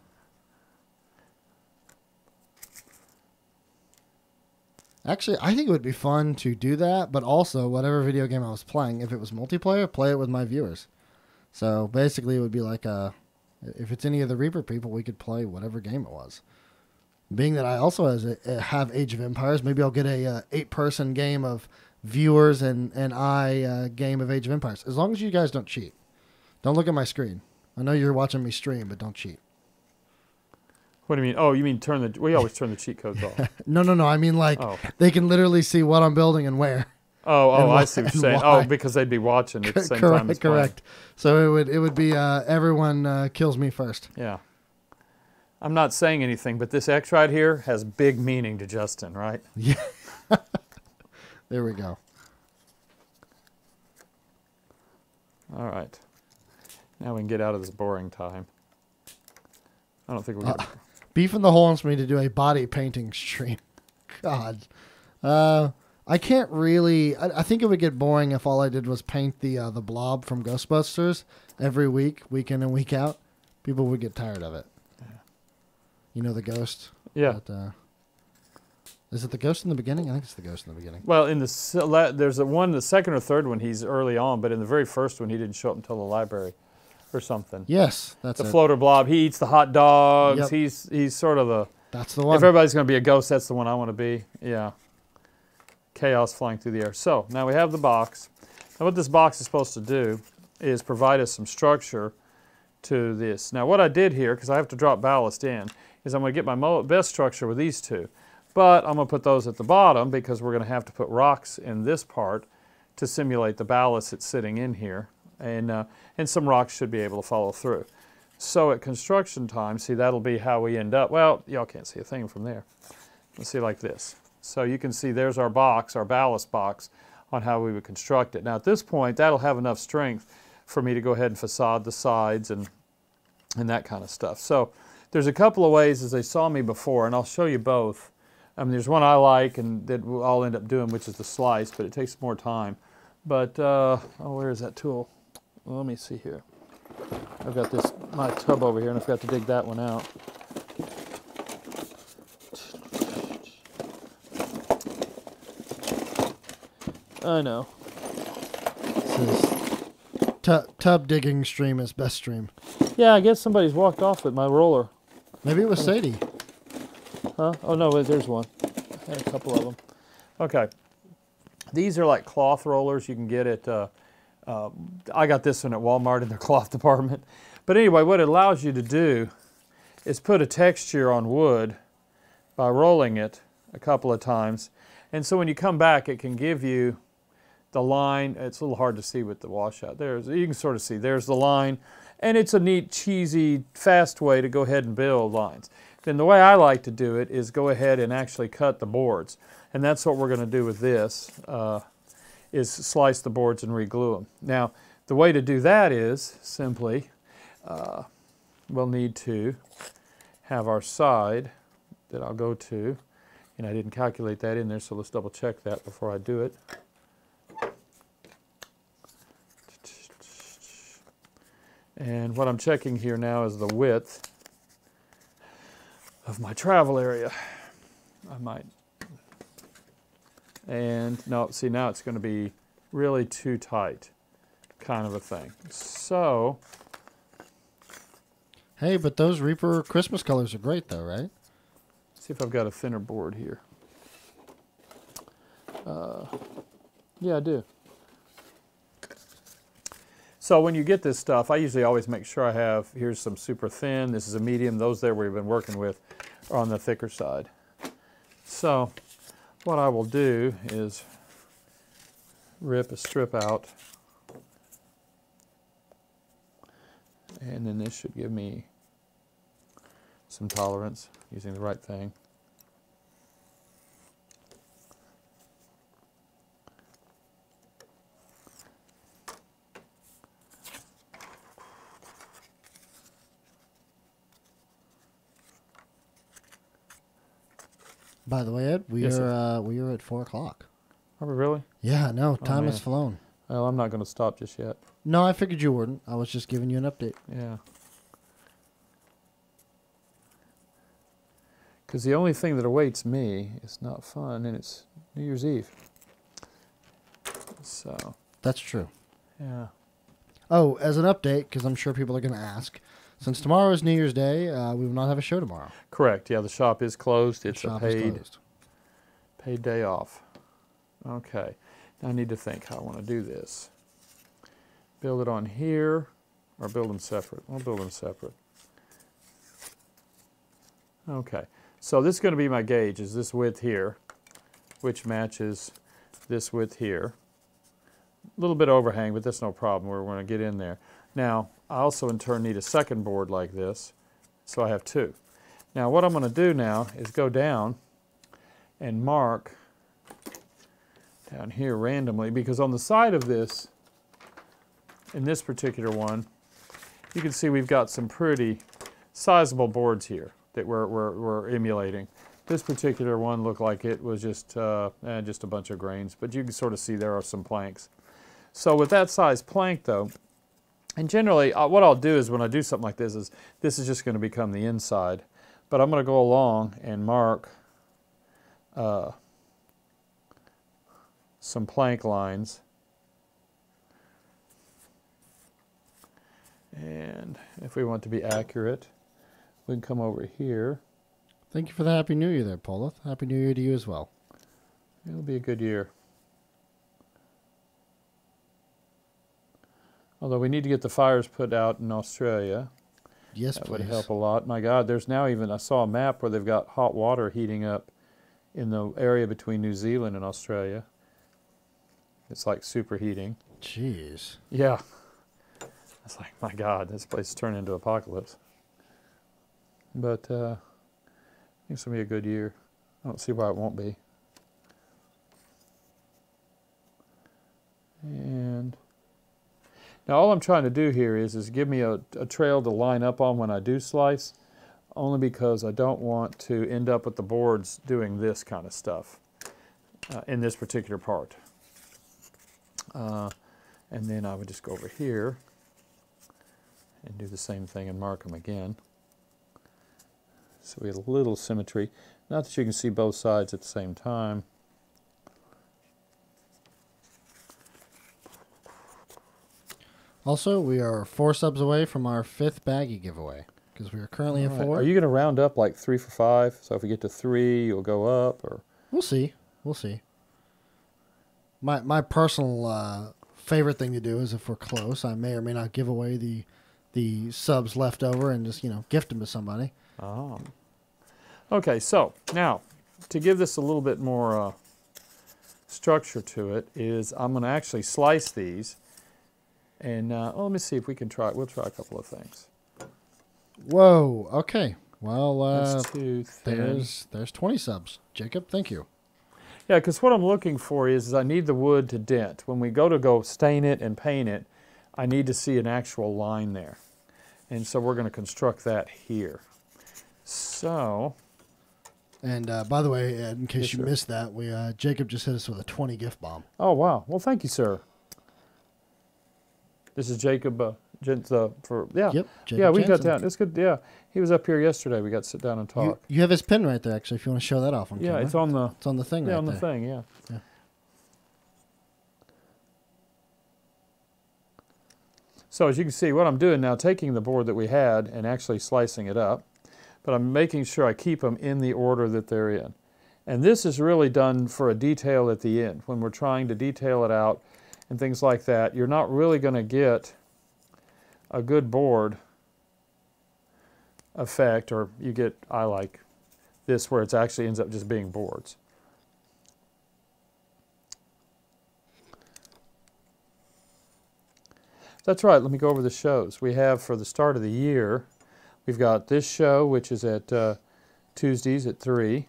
Speaker 2: Actually, I think it would be fun to do that, but also whatever video game I was playing, if it was multiplayer, play it with my viewers. So basically it would be like if it's any of the Reaper people, we could play whatever game it was. Being that I also have Age of Empires, maybe I'll get a 8-person game of viewers and I game of Age of Empires. As long as you guys don't cheat. Don't look at my screen. I know you're watching me stream, but don't cheat.
Speaker 1: What do you mean? Oh, you mean we always turn the cheat codes off.
Speaker 2: No. I mean, like, they can literally see what I'm building and where.
Speaker 1: I see what you're saying.
Speaker 2: Why.
Speaker 1: Oh, because they'd be watching at the same time as playing.
Speaker 2: Correct. So it would be everyone kills me first.
Speaker 1: Yeah. I'm not saying anything, but this X right here has big meaning to Justin, right?
Speaker 2: Yeah. There we go.
Speaker 1: All right. Now we can get out of this boring time. I don't think we're going to...
Speaker 2: Beef in the Hole wants me to do a body painting stream. God. I can't really... I think it would get boring if all I did was paint the blob from Ghostbusters every week in and week out. People would get tired of it. Yeah. You know the ghost?
Speaker 1: Yeah.
Speaker 2: Is it the ghost in the beginning? I think it's the ghost in the beginning.
Speaker 1: Well, there's the second or third one, he's early on, but in the very first one, he didn't show up until the library or something.
Speaker 2: Yes, that's
Speaker 1: the floater blob. He eats the hot dogs. Yep. He's sort of the...
Speaker 2: That's the one.
Speaker 1: If everybody's going to be a ghost, that's the one I want to be. Yeah. Chaos flying through the air. So, now we have the box. Now what this box is supposed to do is provide us some structure to this. Now what I did here, because I have to drop ballast in, is I'm going to get my best structure with these two. But I'm going to put those at the bottom because we're going to have to put rocks in this part to simulate the ballast that's sitting in here. And some rocks should be able to follow through. So at construction time, see, that'll be how we end up. Well, y'all can't see a thing from there. Let's see like this. So you can see there's our box, our ballast box, on how we would construct it. Now at this point, that'll have enough strength for me to go ahead and facade the sides and that kind of stuff. So there's a couple of ways, as they saw me before, and I'll show you both. I mean, there's one I like and that I'll end up doing, which is the slice, but it takes more time. But, where is that tool? Well, let me see here. I've got my tub over here, and I forgot to dig that one out. I know.
Speaker 2: This is tub digging stream is best stream.
Speaker 1: Yeah, I guess somebody's walked off with my roller.
Speaker 2: Maybe it was Sadie.
Speaker 1: Huh? Oh, no, there's one. I had a couple of them. Okay. These are like cloth rollers you can get at... I got this one at Walmart in their cloth department. But anyway, what it allows you to do is put a texture on wood by rolling it a couple of times. And so when you come back, it can give you the line. It's a little hard to see with the washout. You can sort of see. There's the line. And it's a neat, cheesy, fast way to go ahead and build lines. Then the way I like to do it is go ahead and actually cut the boards. And that's what we're going to do with this. Is slice the boards and reglue them. Now, the way to do that is simply, we'll need to have our side that I'll go to, and I didn't calculate that in there, so let's double check that before I do it. And what I'm checking here now is the width of my travel area. I might, and no, see now it's going to be really too tight, kind of a thing. So,
Speaker 2: hey, but those Reaper Christmas colors are great though, right?
Speaker 1: see if I've got a thinner board here. Yeah, I do. So when you get this stuff, I usually always make sure I have, here's some super thin, this is a medium, those there we've been working with are on the thicker side. So what I will do is rip a strip out, and then this should give me some tolerance using the right thing.
Speaker 2: By the way, Ed, we are at 4 o'clock.
Speaker 1: Are we really?
Speaker 2: Yeah, no, time
Speaker 1: man.
Speaker 2: has flown.
Speaker 1: Well, I'm not going to stop just yet.
Speaker 2: No, I figured you wouldn't. I was just giving you an update.
Speaker 1: Yeah. Because the only thing that awaits me is not fun, and it's New Year's Eve. So.
Speaker 2: That's true.
Speaker 1: Yeah.
Speaker 2: Oh, as an update, because I'm sure people are going to ask, since tomorrow is New Year's Day, we will not have a show tomorrow.
Speaker 1: Correct. Yeah, the shop is closed. It's a paid day off. Okay. Now I need to think how I want to do this. Build it on here, or build them separate. I'll build them separate. Okay. So this is going to be my gauge, is this width here, which matches this width here. A little bit overhang, but that's no problem. We're going to get in there. Now, I also in turn need a second board like this, so I have 2. Now what I'm going to do now is go down and mark down here randomly, because on the side of this, in this particular one, you can see we've got some pretty sizable boards here that we're emulating. This particular one looked like it was just a bunch of grains, but you can sort of see there are some planks. So with that size plank though, and generally what I'll do is when I do something like this is just going to become the inside, but I'm going to go along and mark some plank lines. And if we want to be accurate, we can come over here.
Speaker 2: Thank you for the Happy New Year there, Paula. Happy New Year to you as well.
Speaker 1: It'll be a good year. Although we need to get the fires put out in Australia.
Speaker 2: Yes,
Speaker 1: that
Speaker 2: please.
Speaker 1: would help a lot. My God, there's now even, I saw a map where they've got hot water heating up in the area between New Zealand and Australia. It's like superheating.
Speaker 2: Jeez.
Speaker 1: Yeah. It's like, my God, this place is turning into apocalypse. But I think it's going to be a good year. I don't see why it won't be. And now all I'm trying to do here is give me a trail to line up on when I do slice, only because I don't want to end up with the boards doing this kind of stuff in this particular part. And then I would just go over here and do the same thing and mark them again. So we have a little symmetry. Not that you can see both sides at the same time.
Speaker 2: Also, we are 4 subs away from our 5th baggie giveaway, because we are currently at 4.
Speaker 1: Are you going to round up like 3 for 5? So if we get to 3, you'll go up, or?
Speaker 2: We'll see. We'll see. My personal favorite thing to do is if we're close, I may or may not give away the subs left over and just, gift them to somebody.
Speaker 1: Oh. Okay, so now to give this a little bit more structure to it is I'm going to actually slice these, and let me see if we can try. We'll try a couple of things.
Speaker 2: Whoa. Okay. Well,
Speaker 1: That's too thin.
Speaker 2: there's 20 subs. Jacob, thank you.
Speaker 1: Yeah, because what I'm looking for is I need the wood to dent. When we go stain it and paint it, I need to see an actual line there. And so we're going to construct that here. So...
Speaker 2: And by the way, in case
Speaker 1: Yes,
Speaker 2: you
Speaker 1: sir.
Speaker 2: missed that, Jacob just hit us with a 20 gift bomb.
Speaker 1: Oh, wow. Well, thank you, sir. This is Jacob for, yeah.
Speaker 2: Yep, Jacob
Speaker 1: yeah, we got
Speaker 2: Jansen.
Speaker 1: down. It's good. Yeah. He was up here yesterday. We got to sit down and talk.
Speaker 2: You have his pin right there, actually, if you want to show that off on camera.
Speaker 1: It's on the...
Speaker 2: It's on the thing right
Speaker 1: Yeah, on the
Speaker 2: there.
Speaker 1: thing, yeah.
Speaker 2: Yeah.
Speaker 1: So as you can see, what I'm doing now, taking the board that we had and actually slicing it up, but I'm making sure I keep them in the order that they're in. And this is really done for a detail at the end. When we're trying to detail it out and things like that, you're not really going to get a good board effect, or you get, I like this, where it actually ends up just being boards. That's right, let me go over the shows. We have, for the start of the year, we've got this show, which is at Tuesdays at 3.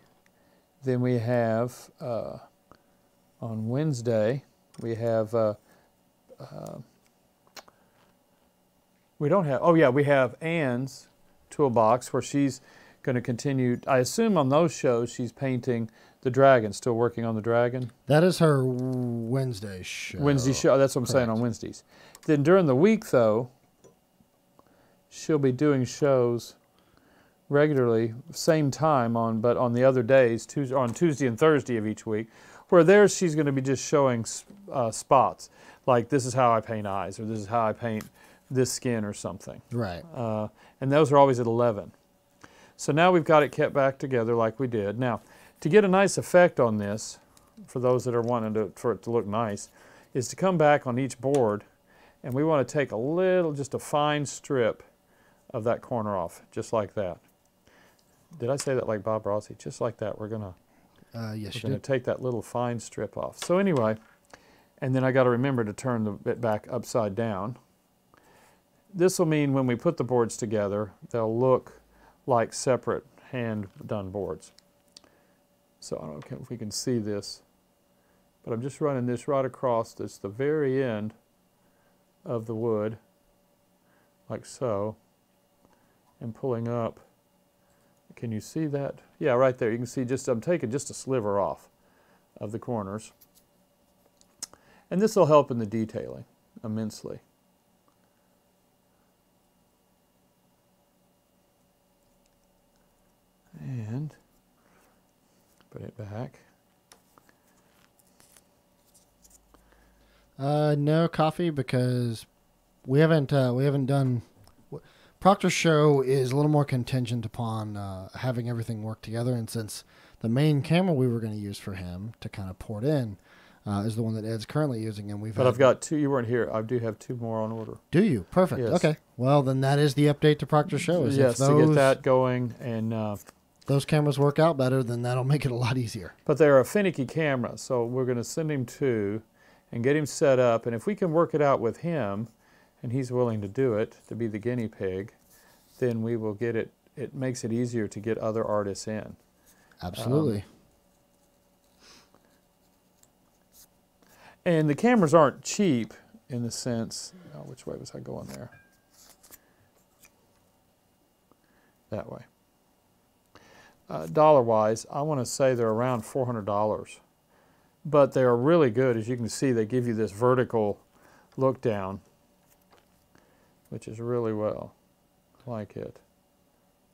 Speaker 1: Then we have, on Wednesday, we have, we don't have, oh yeah, we have Anne's Toolbox, where she's going to continue. I assume on those shows she's painting the dragon, still working on the dragon.
Speaker 2: That is her Wednesday show.
Speaker 1: Wednesday show, that's what I'm saying, on Wednesdays. Then during the week, though, she'll be doing shows regularly, same time, but on the other days, on Tuesday and Thursday of each week, where there she's going to be just showing spots, like this is how I paint eyes, or this is how I paint this skin or something.
Speaker 2: Right.
Speaker 1: And those are always at 11. So now we've got it kept back together like we did. Now, to get a nice effect on this, for those that are wanting for it to look nice, is to come back on each board, and we want to take a little, just a fine strip of that corner off, just like that. Did I say that like Bob Rossi? Just like that. We're gonna take that little fine strip off. So anyway, and then I got to remember to turn the bit back upside down. This will mean when we put the boards together, they'll look like separate hand-done boards. So I don't know if we can see this, but I'm just running this right across. That's the very end of the wood, like so, and pulling up. Can you see that? Yeah, right there. You can see I'm taking just a sliver off of the corners. And this will help in the detailing immensely. And put it back.
Speaker 2: No coffee, because we haven't done. Proctor's show is a little more contingent upon having everything work together, and since the main camera we were going to use for him to kind of port in is the one that Ed's currently using, and
Speaker 1: I've got two. You weren't here. I do have two more on order.
Speaker 2: Do you? Perfect.
Speaker 1: Yes.
Speaker 2: Okay. Well, then that is the update to Proctor's show.
Speaker 1: Yes, to get that going, and
Speaker 2: those cameras work out better, then that'll make it a lot easier.
Speaker 1: but they're a finicky camera, so we're going to send him two and get him set up, and if we can work it out with him, and he's willing to do it, to be the guinea pig, then we will get it. It makes it easier to get other artists in.
Speaker 2: Absolutely.
Speaker 1: And the cameras aren't cheap in the sense, which way was I going there? That way. Dollar-wise, I want to say they're around $400. But they are really good. As you can see, they give you this vertical look down, which is really well. Like it.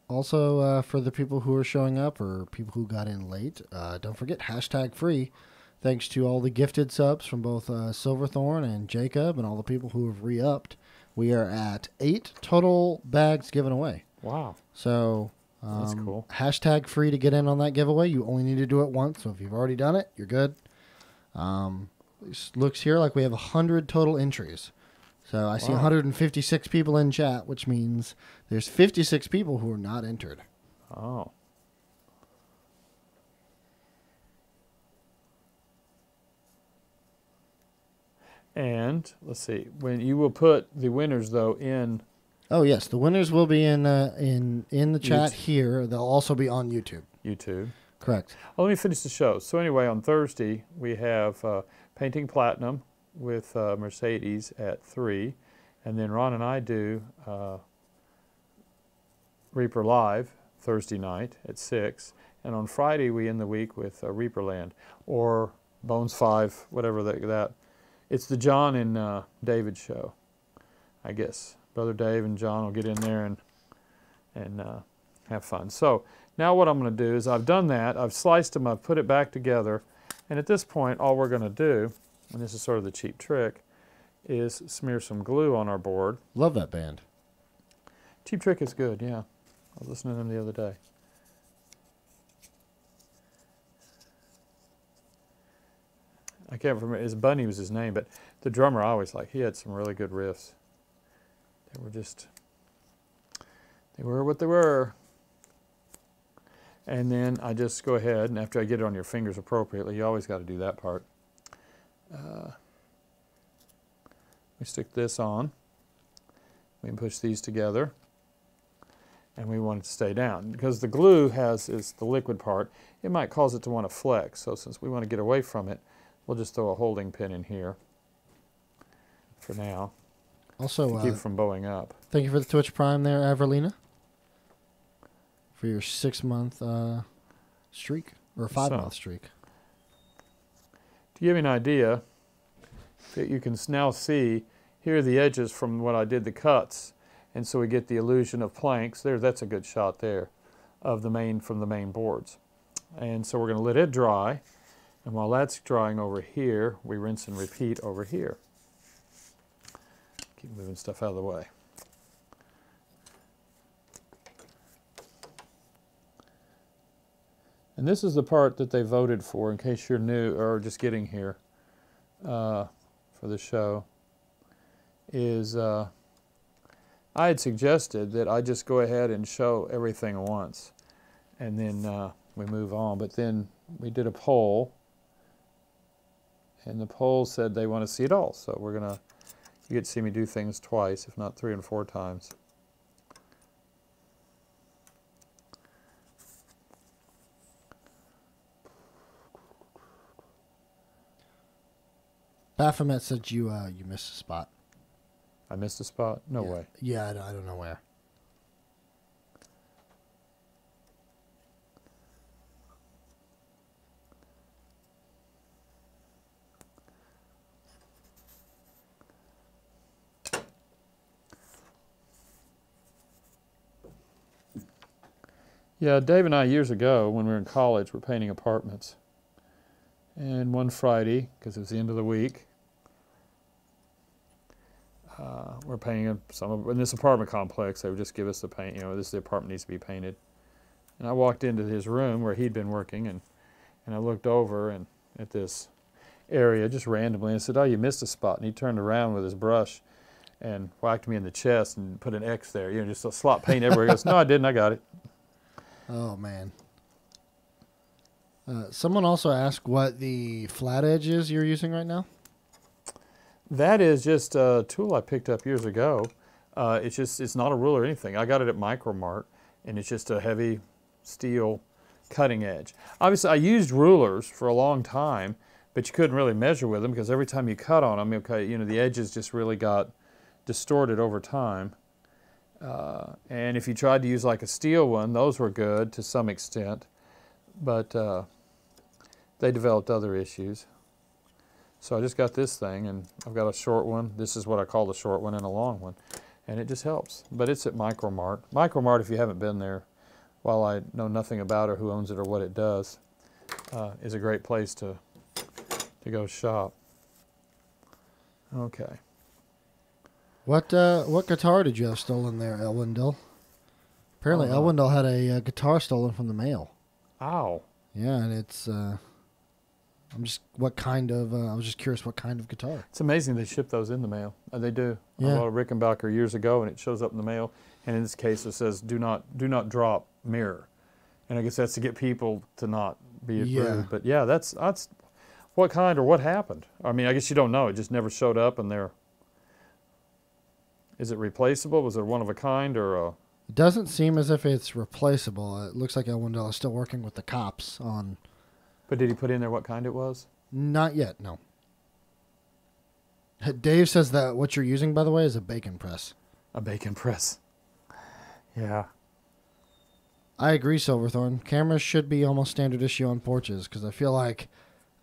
Speaker 2: Also, for the people who are showing up or people who got in late, don't forget #free. Thanks to all the gifted subs from both Silverthorn and Jacob and all the people who have re-upped. We are at 8 total bags given away.
Speaker 1: Wow.
Speaker 2: So
Speaker 1: that's cool.
Speaker 2: #free to get in on that giveaway. You only need to do it once. So if you've already done it, you're good. It looks here like we have 100 total entries. So I see 156 people in chat, which means there's 56 people who are not entered.
Speaker 1: Oh. And let's see, when you will put the winners though in.
Speaker 2: Oh yes, the winners will be in the chat here. They'll also be on YouTube.
Speaker 1: YouTube.
Speaker 2: Correct.
Speaker 1: Well, let me finish the show. So anyway, on Thursday we have Painting Platinum with Mercedes at 3, And then Ron and I do Reaper Live Thursday night at 6. And on Friday we end the week with Reaperland or Bones 5, whatever that. It's the John and David show, I guess. Brother Dave and John will get in there and have fun. So now what I'm going to do is I've done that. I've sliced them. I've put it back together. And at this point, all we're going to do, and this is sort of the cheap trick, is smear some glue on our board.
Speaker 2: Love that band.
Speaker 1: Cheap Trick is good, yeah. I was listening to them the other day. I can't remember, his Bunny was his name, but the drummer I always liked. He had some really good riffs. They were what they were. And then I just go ahead, and after I get it on your fingers appropriately, you always got to do that part. We stick this on. We can push these together. And we want it to stay down. Because the glue is the liquid part, it might cause it to want to flex. So since we want to get away from it, we'll just throw a holding pin in here for now.
Speaker 2: Also,
Speaker 1: to keep it from bowing up.
Speaker 2: Thank you for the Twitch Prime there, Avrelina. For your 6-month streak, or 5-month streak.
Speaker 1: To give you an idea, that you can now see, here are the edges from what I did, the cuts. And so we get the illusion of planks. That's a good shot there of from the main boards. And so we're going to let it dry. And while that's drying over here, we rinse and repeat over here. Keep moving stuff out of the way. And this is the part that they voted for, in case you're new or just getting here for the show, is I had suggested that I just go ahead and show everything once, and then we move on. But then we did a poll, and the poll said they want to see it all. So you get to see me do things twice, if not 3 and 4 times.
Speaker 2: Baphomet said you missed a spot.
Speaker 1: I missed a spot? No way.
Speaker 2: Yeah, I don't know where.
Speaker 1: Yeah, Dave and I, years ago, when we were in college, were painting apartments. And one Friday, because it was the end of the week, we're painting in this apartment complex. They would just give us the paint. The apartment needs to be painted. And I walked into his room where he'd been working, and I looked over at this area just randomly and said, "Oh, you missed a spot." And he turned around with his brush and whacked me in the chest and put an X there. Just a slot paint everywhere. He goes, "No, I didn't. I got it."
Speaker 2: Oh man. Someone also asked what the flat edge is you're using right now.
Speaker 1: That is just a tool I picked up years ago. It's not a ruler or anything. I got it at Micromart, and it's just a heavy steel cutting edge. Obviously, I used rulers for a long time, but you couldn't really measure with them because every time you cut on them, the edges just really got distorted over time. And if you tried to use like a steel one, those were good to some extent, but they developed other issues. So I just got this thing, and I've got a short one. This is what I call the short one, and a long one. And it just helps. But it's at Micromart. Micromart, if you haven't been there, while I know nothing about it or who owns it or what it does, is a great place to go shop. Okay.
Speaker 2: What guitar did you have stolen there, Elwindale? Apparently Elwindale had a guitar stolen from the mail.
Speaker 1: Ow.
Speaker 2: Yeah, and it's... I was just curious what kind of guitar.
Speaker 1: It's amazing they ship those in the mail. They do.
Speaker 2: Yeah.
Speaker 1: I bought a Rickenbacker years ago, and it shows up in the mail. And in this case, it says, do not drop mirror. And I guess that's to get people to not be rude. But yeah, that's what kind or what happened? I mean, I guess you don't know. It just never showed up, and is it replaceable? Was it one of a kind or?
Speaker 2: It doesn't seem as if it's replaceable. It looks like Elwindale is still working with the cops on.
Speaker 1: But did he put in there what kind it was?
Speaker 2: Not yet, no. Dave says that what you're using, by the way, is a bacon press.
Speaker 1: A bacon press. Yeah.
Speaker 2: I agree, Silverthorn. Cameras should be almost standard issue on porches because I feel like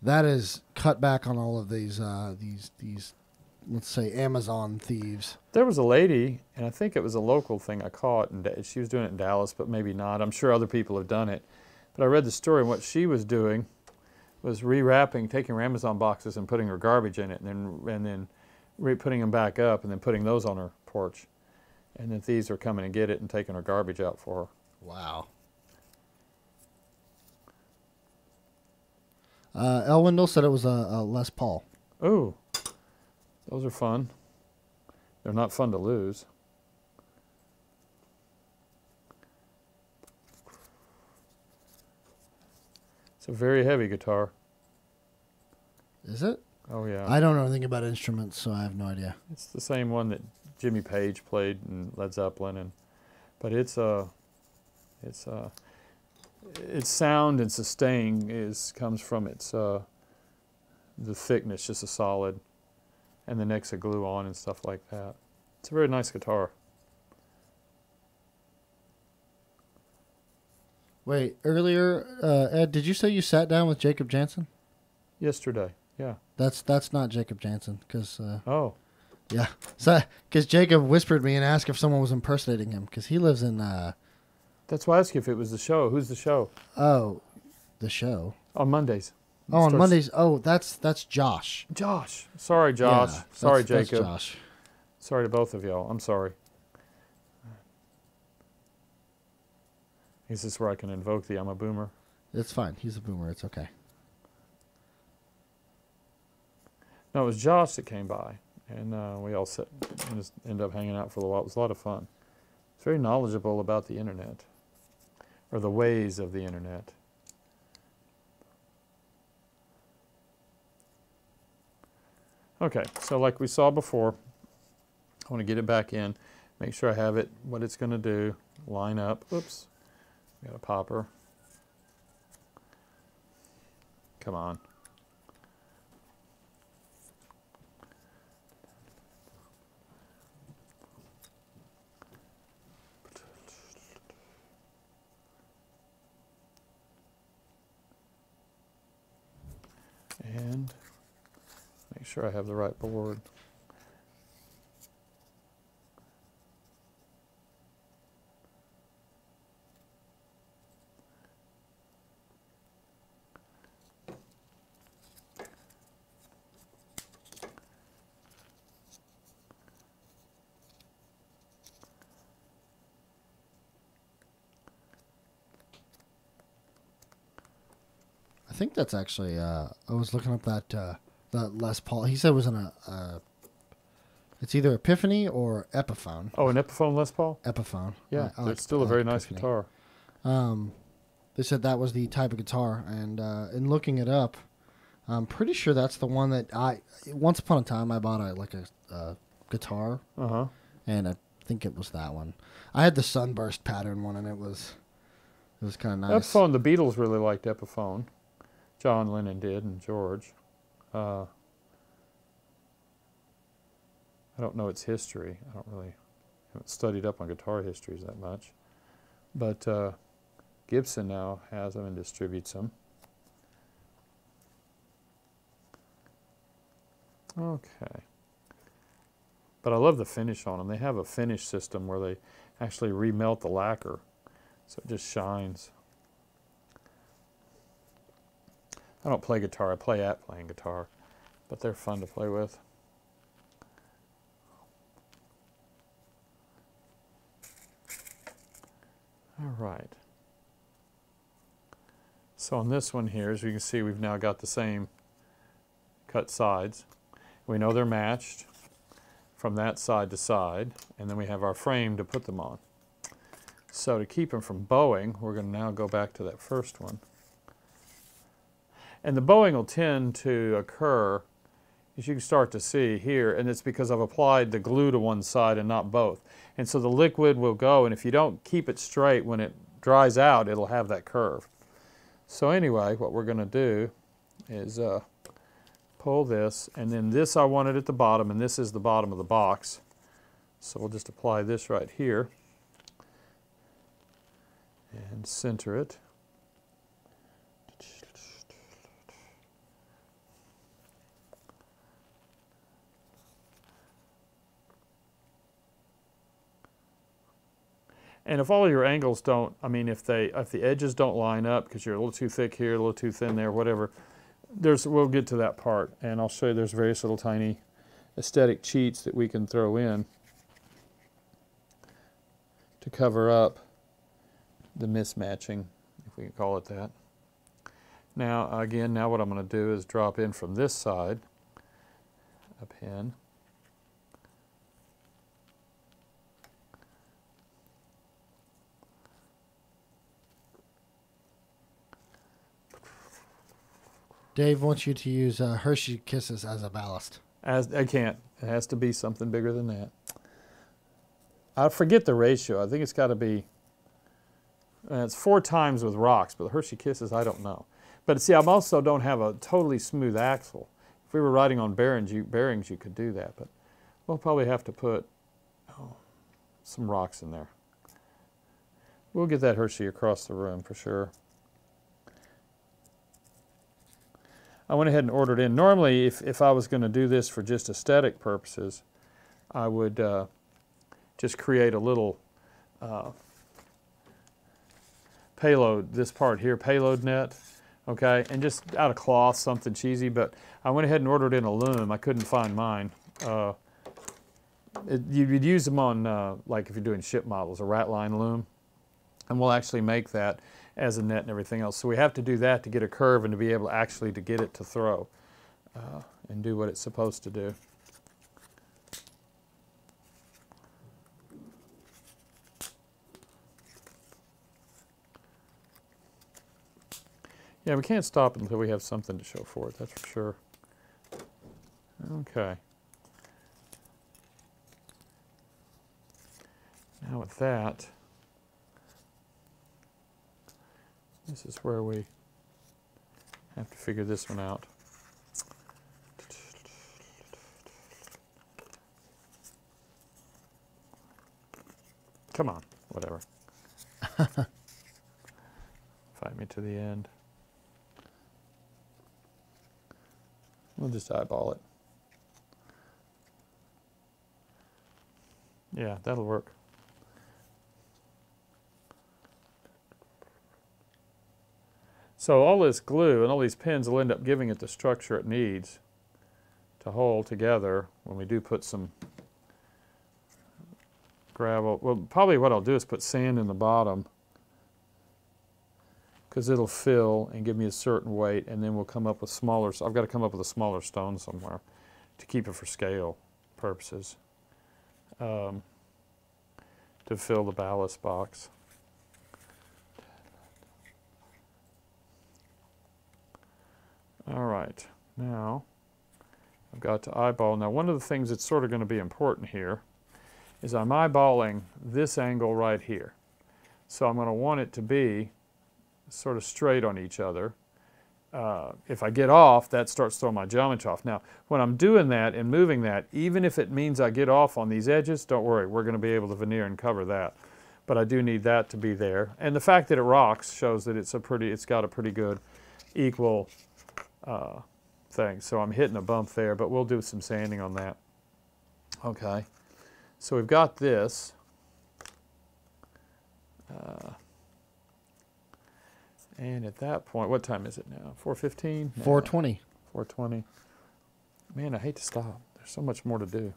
Speaker 2: that is cut back on all of these let's say Amazon thieves.
Speaker 1: There was a lady, and I think it was a local thing I caught, and she was doing it in Dallas, but maybe not. I'm sure other people have done it. But I read the story, and what she was doing was rewrapping, taking her Amazon boxes and putting her garbage in it, and then putting them back up, and then putting those on her porch. And then thieves are coming and get it and taking her garbage out for her.
Speaker 2: Wow. Elwindle said it was a Les Paul.
Speaker 1: Ooh, those are fun. They're not fun to lose. It's a very heavy guitar.
Speaker 2: Is it?
Speaker 1: Oh, yeah.
Speaker 2: I don't know anything about instruments, so I have no idea.
Speaker 1: It's the same one that Jimmy Page played in Led Zeppelin, but its sound and sustain comes from its the thickness, just a solid, and the neck's a glue on and stuff like that. It's a very nice guitar.
Speaker 2: Wait, earlier, Ed, did you say you sat down with Jacob Jansen?
Speaker 1: Yesterday, yeah.
Speaker 2: That's not Jacob Jansen, because
Speaker 1: oh,
Speaker 2: yeah, so because Jacob whispered me and asked if someone was impersonating him, because he lives in.
Speaker 1: That's why I asked you if it was the show. Who's the show?
Speaker 2: Oh, the show
Speaker 1: On Mondays.
Speaker 2: Oh, on Mondays. Oh, that's Josh.
Speaker 1: Josh. Sorry, Josh.
Speaker 2: Yeah,
Speaker 1: sorry,
Speaker 2: that's
Speaker 1: Jacob.
Speaker 2: Josh.
Speaker 1: Sorry to both of y'all. I'm sorry. Is this where I can invoke the I'm a boomer?
Speaker 2: It's fine. He's a boomer. It's okay.
Speaker 1: No, it was Josh that came by, and we all sat and just ended up hanging out for a while. It was a lot of fun. He's very knowledgeable about the internet, or the ways of the internet. Okay, so like we saw before, I want to get it back in, make sure I have it, what it's going to do, line up. Oops, got a popper. Come on. And make sure I have the right board.
Speaker 2: I think that's actually. I was looking up that Les Paul. He said it was in a. It's either Epiphany or Epiphone.
Speaker 1: Oh, an Epiphone Les Paul?
Speaker 2: Epiphone.
Speaker 1: Yeah,
Speaker 2: I like,
Speaker 1: it's still a very nice
Speaker 2: Epiphany.
Speaker 1: guitar.
Speaker 2: They said that was the type of guitar, and in looking it up, I'm pretty sure that's the one that once upon a time I bought a guitar, and I think it was that one. I had the sunburst pattern one, and it was kind of nice.
Speaker 1: Epiphone, the Beatles really liked Epiphone. John Lennon did, and George. I don't know its history. I haven't studied up on guitar histories that much. But Gibson now has them and distributes them. Okay. But I love the finish on them. They have a finish system where they actually remelt the lacquer, so it just shines. I don't play guitar. I play at playing guitar, but they're fun to play with. All right. So on this one here, as you can see, we've now got the same cut sides. We know they're matched from that side to side, and then we have our frame to put them on. So to keep them from bowing, we're going to now go back to that first one. And the bowing will tend to occur, as you can start to see here, and it's because I've applied the glue to one side and not both. And so the liquid will go, and if you don't keep it straight, when it dries out, it'll have that curve. So anyway, what we're going to do is pull this, and then this I want it at the bottom, and this is the bottom of the box. So we'll just apply this right here and center it. And if all your angles don't, I mean, if the edges don't line up because you're a little too thick here, a little too thin there, whatever, we'll get to that part, and I'll show you there's various little tiny aesthetic cheats that we can throw in to cover up the mismatching, if we can call it that. Now, again, now what I'm going to do is drop in from this side a pin.
Speaker 2: Dave wants you to use Hershey Kisses as a ballast.
Speaker 1: I can't. It has to be something bigger than that. I forget the ratio. I think it's got to be, it's 4 times with rocks, but the Hershey Kisses, I don't know. But see, I also don't have a totally smooth axle. If we were riding on bearings, you could do that, but we'll probably have to put some rocks in there. We'll get that Hershey across the room for sure. I went ahead and ordered in. Normally, if I was going to do this for just aesthetic purposes, I would just create a little payload, this part here, payload net, okay, and just out of cloth, something cheesy, but I went ahead and ordered in a loom. I couldn't find mine. You'd use them on, like if you're doing ship models, a rat line loom, and we'll actually make that as a net and everything else. So we have to do that to get a curve and to be able actually to get it to throw and do what it's supposed to do. Yeah, we can't stop until we have something to show for it, that's for sure. Okay. Now with that, this is where we have to figure this one out. Come on, whatever. Fight me to the end. We'll just eyeball it. Yeah, that'll work. So all this glue and all these pins will end up giving it the structure it needs to hold together when we do put some gravel. Well, probably what I'll do is put sand in the bottom because it'll fill and give me a certain weight, and then we'll come up with smaller, so I've got to come up with a smaller stone somewhere to keep it for scale purposes to fill the ballast box. All right, now I've got to eyeball. Now one of the things that's sort of going to be important here is I'm eyeballing this angle right here. So I'm going to want it to be sort of straight on each other. If I get off, that starts throwing my geometry off. Now when I'm doing that and moving that, even if it means I get off on these edges, don't worry, we're going to be able to veneer and cover that. But I do need that to be there. And the fact that it rocks shows that it's got a pretty good equal thing. So I'm hitting a bump there, but we'll do some sanding on that. Okay, so we've got this. And at that point, what time is it now? 4:15?
Speaker 2: 4:20.
Speaker 1: 4:20. Man, I hate to stop. There's so much more to do.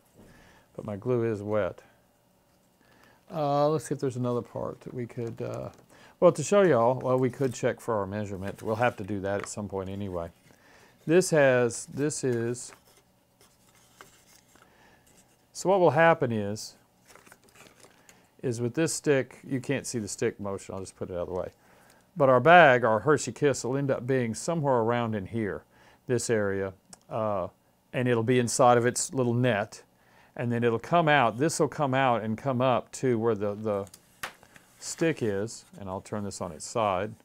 Speaker 1: But my glue is wet. Let's see if there's another part that we could... well, to show y'all, well, we could check for our measurement. We'll have to do that at some point anyway. This is... So what will happen is with this stick, you can't see the stick motion, I'll just put it out of the way. But our bag, our Hershey Kiss, will end up being somewhere around in here, this area, and it'll be inside of its little net, and then it'll come out, this will come out and come up to where the stick is, and I'll turn this on its side.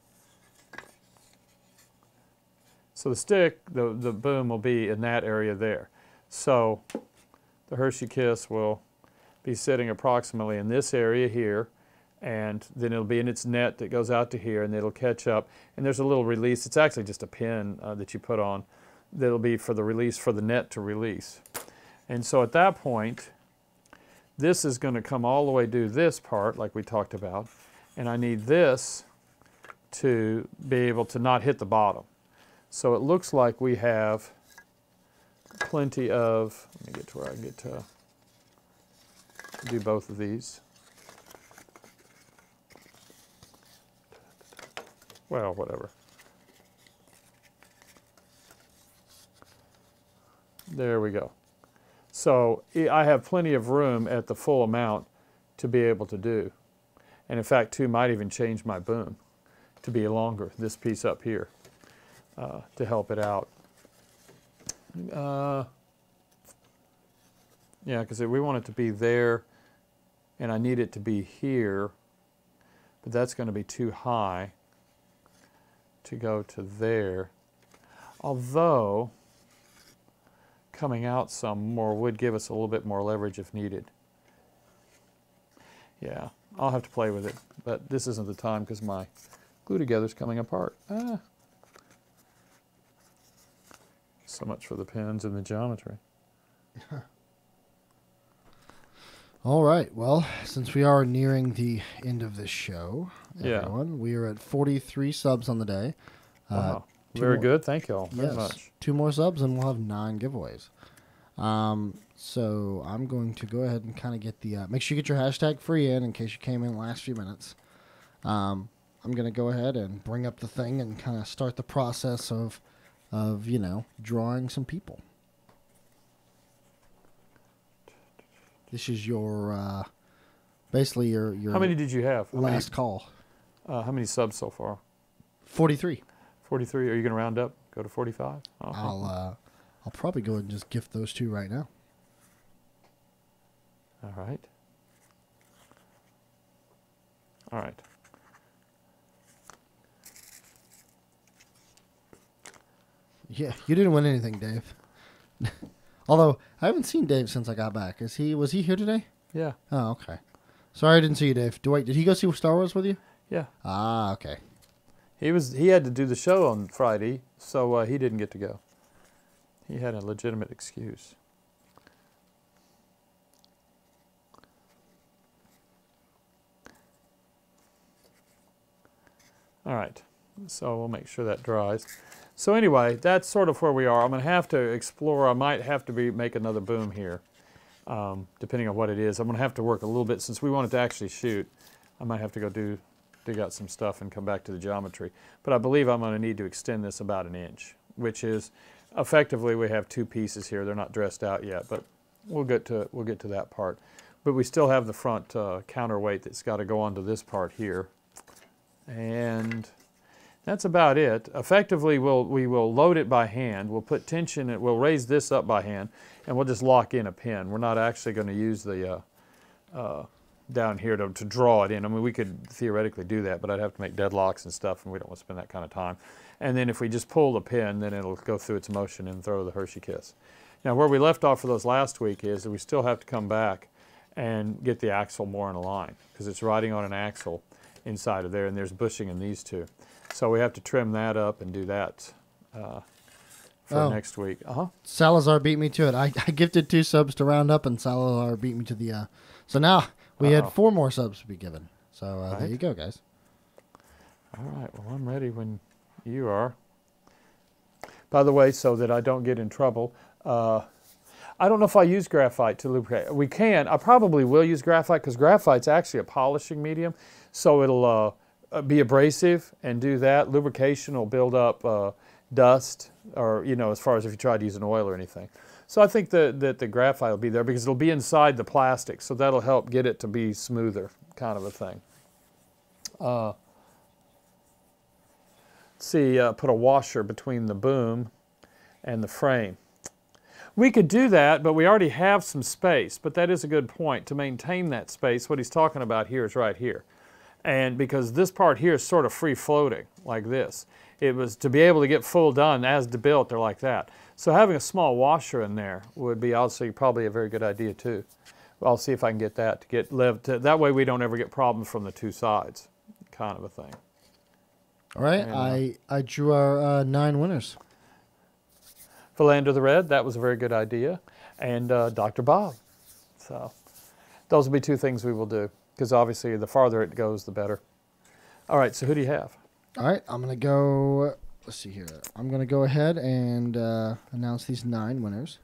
Speaker 1: So the stick, the boom will be in that area there. So the Hershey Kiss will be sitting approximately in this area here, and then it'll be in its net that goes out to here, and it'll catch up. And there's a little release. It's actually just a pin that you put on that'll be for the release, for the net to release. And so at that point, this is going to come all the way do this part like we talked about, and I need this to be able to not hit the bottom. So it looks like we have plenty of, let me get to where I can get to do both of these. Well, whatever. There we go. So I have plenty of room at the full amount to be able to do. And in fact, too, might even change my boom to be longer, this piece up here, to help it out. Yeah, because we want it to be there, and I need it to be here, but that's going to be too high to go to there. Although, coming out some more would give us a little bit more leverage if needed. Yeah, I'll have to play with it, but this isn't the time because my glue together is coming apart. So much for the pins and the geometry.
Speaker 2: All right. Well, since we are nearing the end of this show, everyone, we are at 43 subs on the day.
Speaker 1: Wow. Very good. Thank you all very much.
Speaker 2: 2 more subs and we'll have 9 giveaways. So I'm going to go ahead and kind of get the, make sure you get your hashtag free in case you came in the last few minutes. I'm going to go ahead and bring up the thing and kind of start the process of, you know, drawing some people. This is your, basically your
Speaker 1: How many did you have?
Speaker 2: Last call.
Speaker 1: How many subs so far?
Speaker 2: 43.
Speaker 1: 43. Are you going to round up? Go to 45?
Speaker 2: I'll probably go ahead and just gift those 2 right now.
Speaker 1: All right. All right.
Speaker 2: Yeah, you didn't win anything, Dave. Although I haven't seen Dave since I got back. Was he here today?
Speaker 1: Yeah.
Speaker 2: Oh, okay. Sorry I didn't see you, Dave. Did he go see Star Wars with you?
Speaker 1: Yeah.
Speaker 2: Ah, okay.
Speaker 1: He had to do the show on Friday, so he didn't get to go. He had a legitimate excuse. All right, so we'll make sure that dries. So anyway, that's sort of where we are. I'm going to have to explore. I might have to make another boom here, depending on what it is. I'm going to have to work a little bit since we wanted to actually shoot. I might have to go dig out some stuff and come back to the geometry. But I believe I'm going to need to extend this about 1 inch, which is effectively we have 2 pieces here. They're not dressed out yet, but we'll get to that part. But we still have the front counterweight that's got to go onto this part here, and that's about it. Effectively, we will load it by hand. We'll put tension. We'll raise this up by hand, and we'll just lock in a pin. We're not actually going to use the down here to draw it in. I mean, we could theoretically do that, but I'd have to make deadlocks and stuff, and we don't want to spend that kind of time. And then if we just pull the pin, then it'll go through its motion and throw the Hershey Kiss. Now, where we left off for those last week is that we still have to come back and get the axle more in a line because it's riding on an axle inside of there, and there's bushing in these 2. So we have to trim that up and do that for next week.
Speaker 2: Salazar beat me to it. I gifted 2 subs to round up, and Salazar beat me to the... So now we had 4 more subs to be given. So right. There you go, guys.
Speaker 1: All right. Well, I'm ready when you are. By the way, so that I don't get in trouble, I don't know if I use graphite to lubricate. We can. I probably will use graphite because graphite's actually a polishing medium. So it'll be abrasive and do that. Lubrication will build up dust, or, you know, as far as if you try to use an oil or anything. So I think that the graphite will be there because it'll be inside the plastic. So that'll help get it to be smoother, kind of a thing. Put a washer between the boom and the frame. We could do that, but we already have some space. But that is a good point. To maintain that space, what he's talking about here is right here. And because this part here is sort of free floating, like this. it was to be able to get full done as built. They're like that. So having a small washer in there would be also probably a very good idea too. I'll see if I can get that to get lived. That way we don't ever get problems from the two sides, kind of a thing.
Speaker 2: All right,
Speaker 1: And,
Speaker 2: I drew our 9 winners.
Speaker 1: Philander the Red, that was a very good idea, and Dr. Bob. So those will be 2 things we will do, because obviously the farther it goes, the better. All right, so who do you have?
Speaker 2: All right, I'm going to go, let's see here. I'm going to go ahead and announce these 9 winners.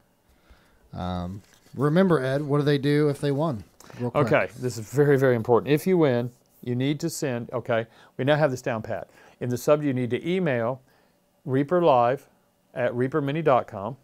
Speaker 2: Remember, Ed, what do they do if they won? Real quick.
Speaker 1: Okay, this is very, very important. If you win, you need to send, okay, we now have this down pat. In the subject, you need to email reaperlive@reapermini.com.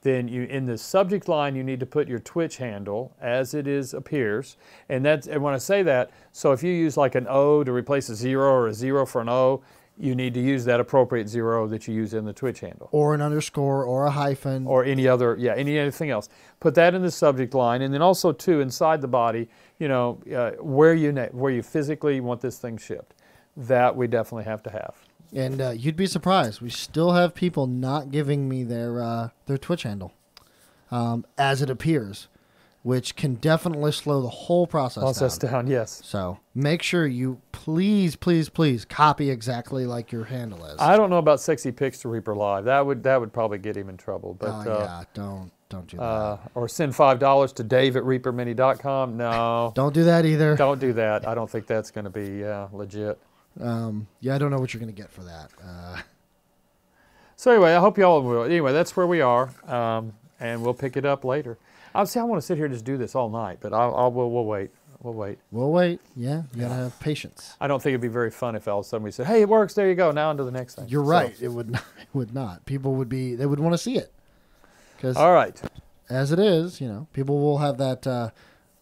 Speaker 1: Then in the subject line, you need to put your Twitch handle as it appears. And when I say that, so if you use like an O to replace a 0 or a 0 for an O, you need to use that appropriate 0 that you use in the Twitch handle.
Speaker 2: Or an underscore or a hyphen.
Speaker 1: Or any other, anything else. Put that in the subject line. And then also, too, inside the body, where you physically want this thing shipped. That we definitely have to have.
Speaker 2: And you'd be surprised. We still have people not giving me their Twitch handle as it appears, which can definitely slow the whole process
Speaker 1: down. Yes.
Speaker 2: So make sure you please copy exactly like your handle is.
Speaker 1: I don't know about sexy pics to Reaper Live. That would probably get him in trouble. But
Speaker 2: yeah, don't do that.
Speaker 1: Or send $5 to Dave@reapermini.com. No.
Speaker 2: Don't do that either.
Speaker 1: Don't do that. I don't think that's going to be legit.
Speaker 2: Yeah, I don't know what you're going to get for that.
Speaker 1: So anyway, I hope y'all will. Anyway, that's where we are, and we'll pick it up later. Obviously, I want to sit here and just do this all night, but we'll wait. We'll wait.
Speaker 2: We'll wait. Yeah, you got to have patience.
Speaker 1: I don't think it'd be very fun if all of a sudden we said, "Hey, it works. There you go. Now on to the next thing."
Speaker 2: You're right. It would not. It would not. People would be. They would want to see it.
Speaker 1: All right.
Speaker 2: As it is, people will have that.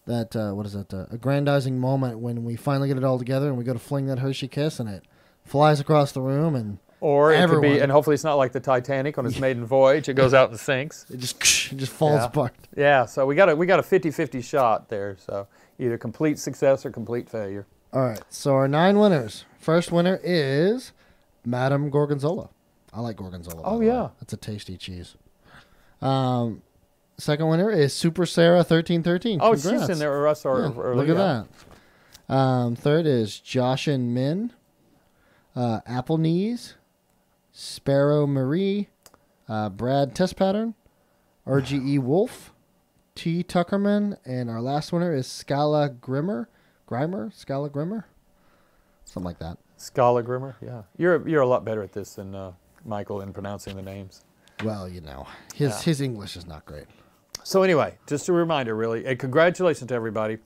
Speaker 2: What is that? Aggrandizing moment when we finally get it all together and we go to fling that Hershey kiss and it flies across the room and
Speaker 1: or it could be, and hopefully it's not like the Titanic on its maiden voyage. It goes out and sinks.
Speaker 2: It just falls apart.
Speaker 1: Yeah. So we got a 50-50 shot there. So either complete success or complete failure.
Speaker 2: All right. So our 9 winners. First winner is MadameGorgonzola. I like gorgonzola.
Speaker 1: Oh yeah,
Speaker 2: that's a tasty cheese. Second winner is Super Sarah 1313.
Speaker 1: Oh, she's in there with us earlier.
Speaker 2: Look at that. Third is joshinminn, Appleknees, SparrowMarie, Brad Test Pattern, rgewolf, ttuckerman, and our last winner is SkallaGrimr. SkallaGrimr? Something like that.
Speaker 1: SkallaGrimr, yeah. You're a lot better at this than Michael in pronouncing the names.
Speaker 2: Well, his English is not great.
Speaker 1: So anyway, just a reminder, really, and congratulations to everybody.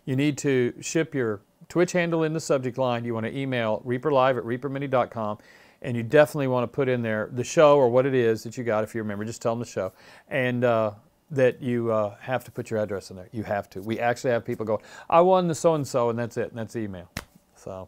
Speaker 1: You need to ship your Twitch handle in the subject line. You want to email reaperlive@reapermini.com, and you definitely want to put in there the show or what it is that you got, if you remember. Just tell them the show. And that you have to put your address in there. You have to. We actually have people go, I won the so-and-so, and that's it, and that's the email. So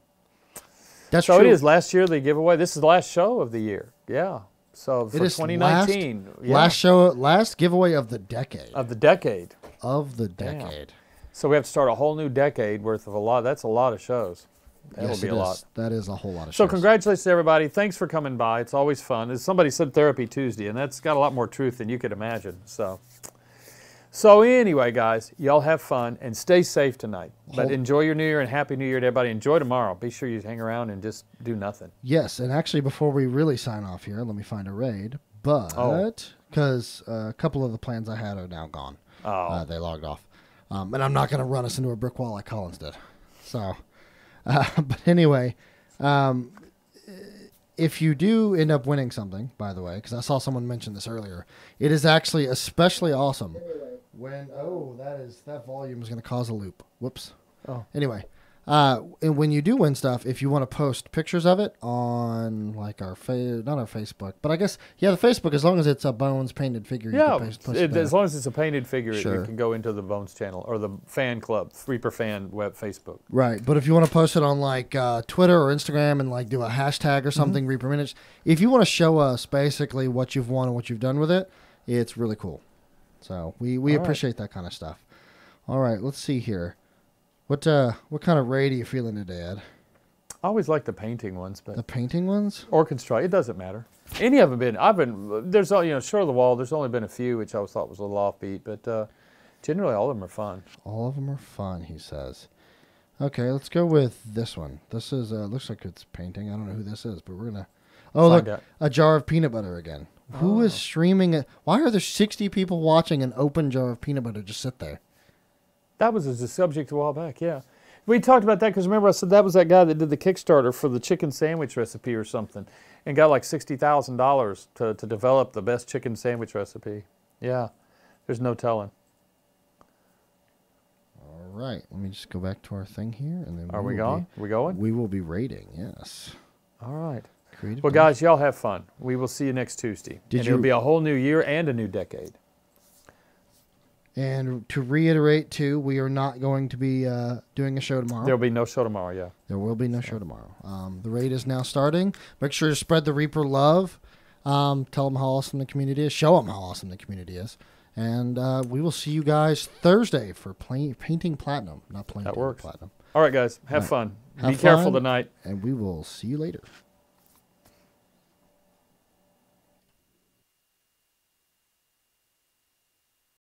Speaker 2: true.
Speaker 1: It is. Last year, the giveaway. This is the last show of the year. Yeah. So for
Speaker 2: it is
Speaker 1: 2019.
Speaker 2: Last giveaway of the decade.
Speaker 1: Of the decade.
Speaker 2: Damn.
Speaker 1: So we have to start a whole new decade worth of a lot. That's a lot of shows. That'll be a lot.
Speaker 2: That is a whole lot of shows.
Speaker 1: So congratulations to everybody. Thanks for coming by. It's always fun. As somebody said, Therapy Tuesday, and that's got a lot more truth than you could imagine. So anyway, guys, y'all have fun and stay safe tonight. But enjoy your New Year and Happy New Year to everybody. Enjoy tomorrow. Be sure you hang around and just do nothing.
Speaker 2: Yes, and actually before we really sign off here, let me find a raid. But, because a couple of the plans I had are now gone. They logged off. And I'm not going to run us into a brick wall like Collins did. So, but anyway, if you do end up winning something, by the way, because I saw someone mention this earlier, it is actually especially awesome when, that volume is going to cause a loop. Whoops.
Speaker 1: Oh.
Speaker 2: Anyway, and when you do win stuff, if you want to post pictures of it on like not our Facebook, but I guess, the Facebook, as long as it's a Bones painted figure.
Speaker 1: Yeah,
Speaker 2: you can post it
Speaker 1: as long as it's a painted figure,
Speaker 2: sure.
Speaker 1: It can go into the Bones channel or the fan club, Reaper fan web Facebook.
Speaker 2: Right, but if you want to post it on like Twitter or Instagram and like do a hashtag or something, Reaper Minutes, if you want to show us basically what you've won and what you've done with it, it's really cool. So we appreciate that kind of stuff. All right, let's see here. What kind of raid are you feeling today, Ed?
Speaker 1: I always like the painting ones, but
Speaker 2: The painting ones?
Speaker 1: or construct. It doesn't matter. Any of them been? There's short of the wall. There's only been a few which I thought was a little offbeat, but generally all of them are fun.
Speaker 2: All of them are fun, he says. Okay, let's go with this one. This is looks like it's painting. I don't know who this is, but we're gonna. Oh, look, a jar of peanut butter again. Who is streaming it? Why are there 60 people watching an open jar of peanut butter just sit there?
Speaker 1: That was a subject a while back. Yeah, we talked about that because remember I said that was that guy that did the Kickstarter for the chicken sandwich recipe or something, and got like $60,000 to develop the best chicken sandwich recipe. Yeah, there's no telling.
Speaker 2: All right, let me just go back to our thing here, and then
Speaker 1: are we going? We going?
Speaker 2: We will be rating. Yes.
Speaker 1: All right.
Speaker 2: Creative
Speaker 1: well, guys, y'all have fun. We will see you next Tuesday. It'll be a whole new year and a new decade.
Speaker 2: And to reiterate, too, we are not going to be doing a show tomorrow.
Speaker 1: There will be no show tomorrow, yeah.
Speaker 2: There will be no show tomorrow. The raid is now starting. Make sure to spread the Reaper love. Tell them how awesome the community is. Show them how awesome the community is. And we will see you guys Thursday for Painting Platinum. Not playing
Speaker 1: that works.
Speaker 2: Platinum.
Speaker 1: All right, guys. Have fun. Be careful tonight.
Speaker 2: And we will see you later.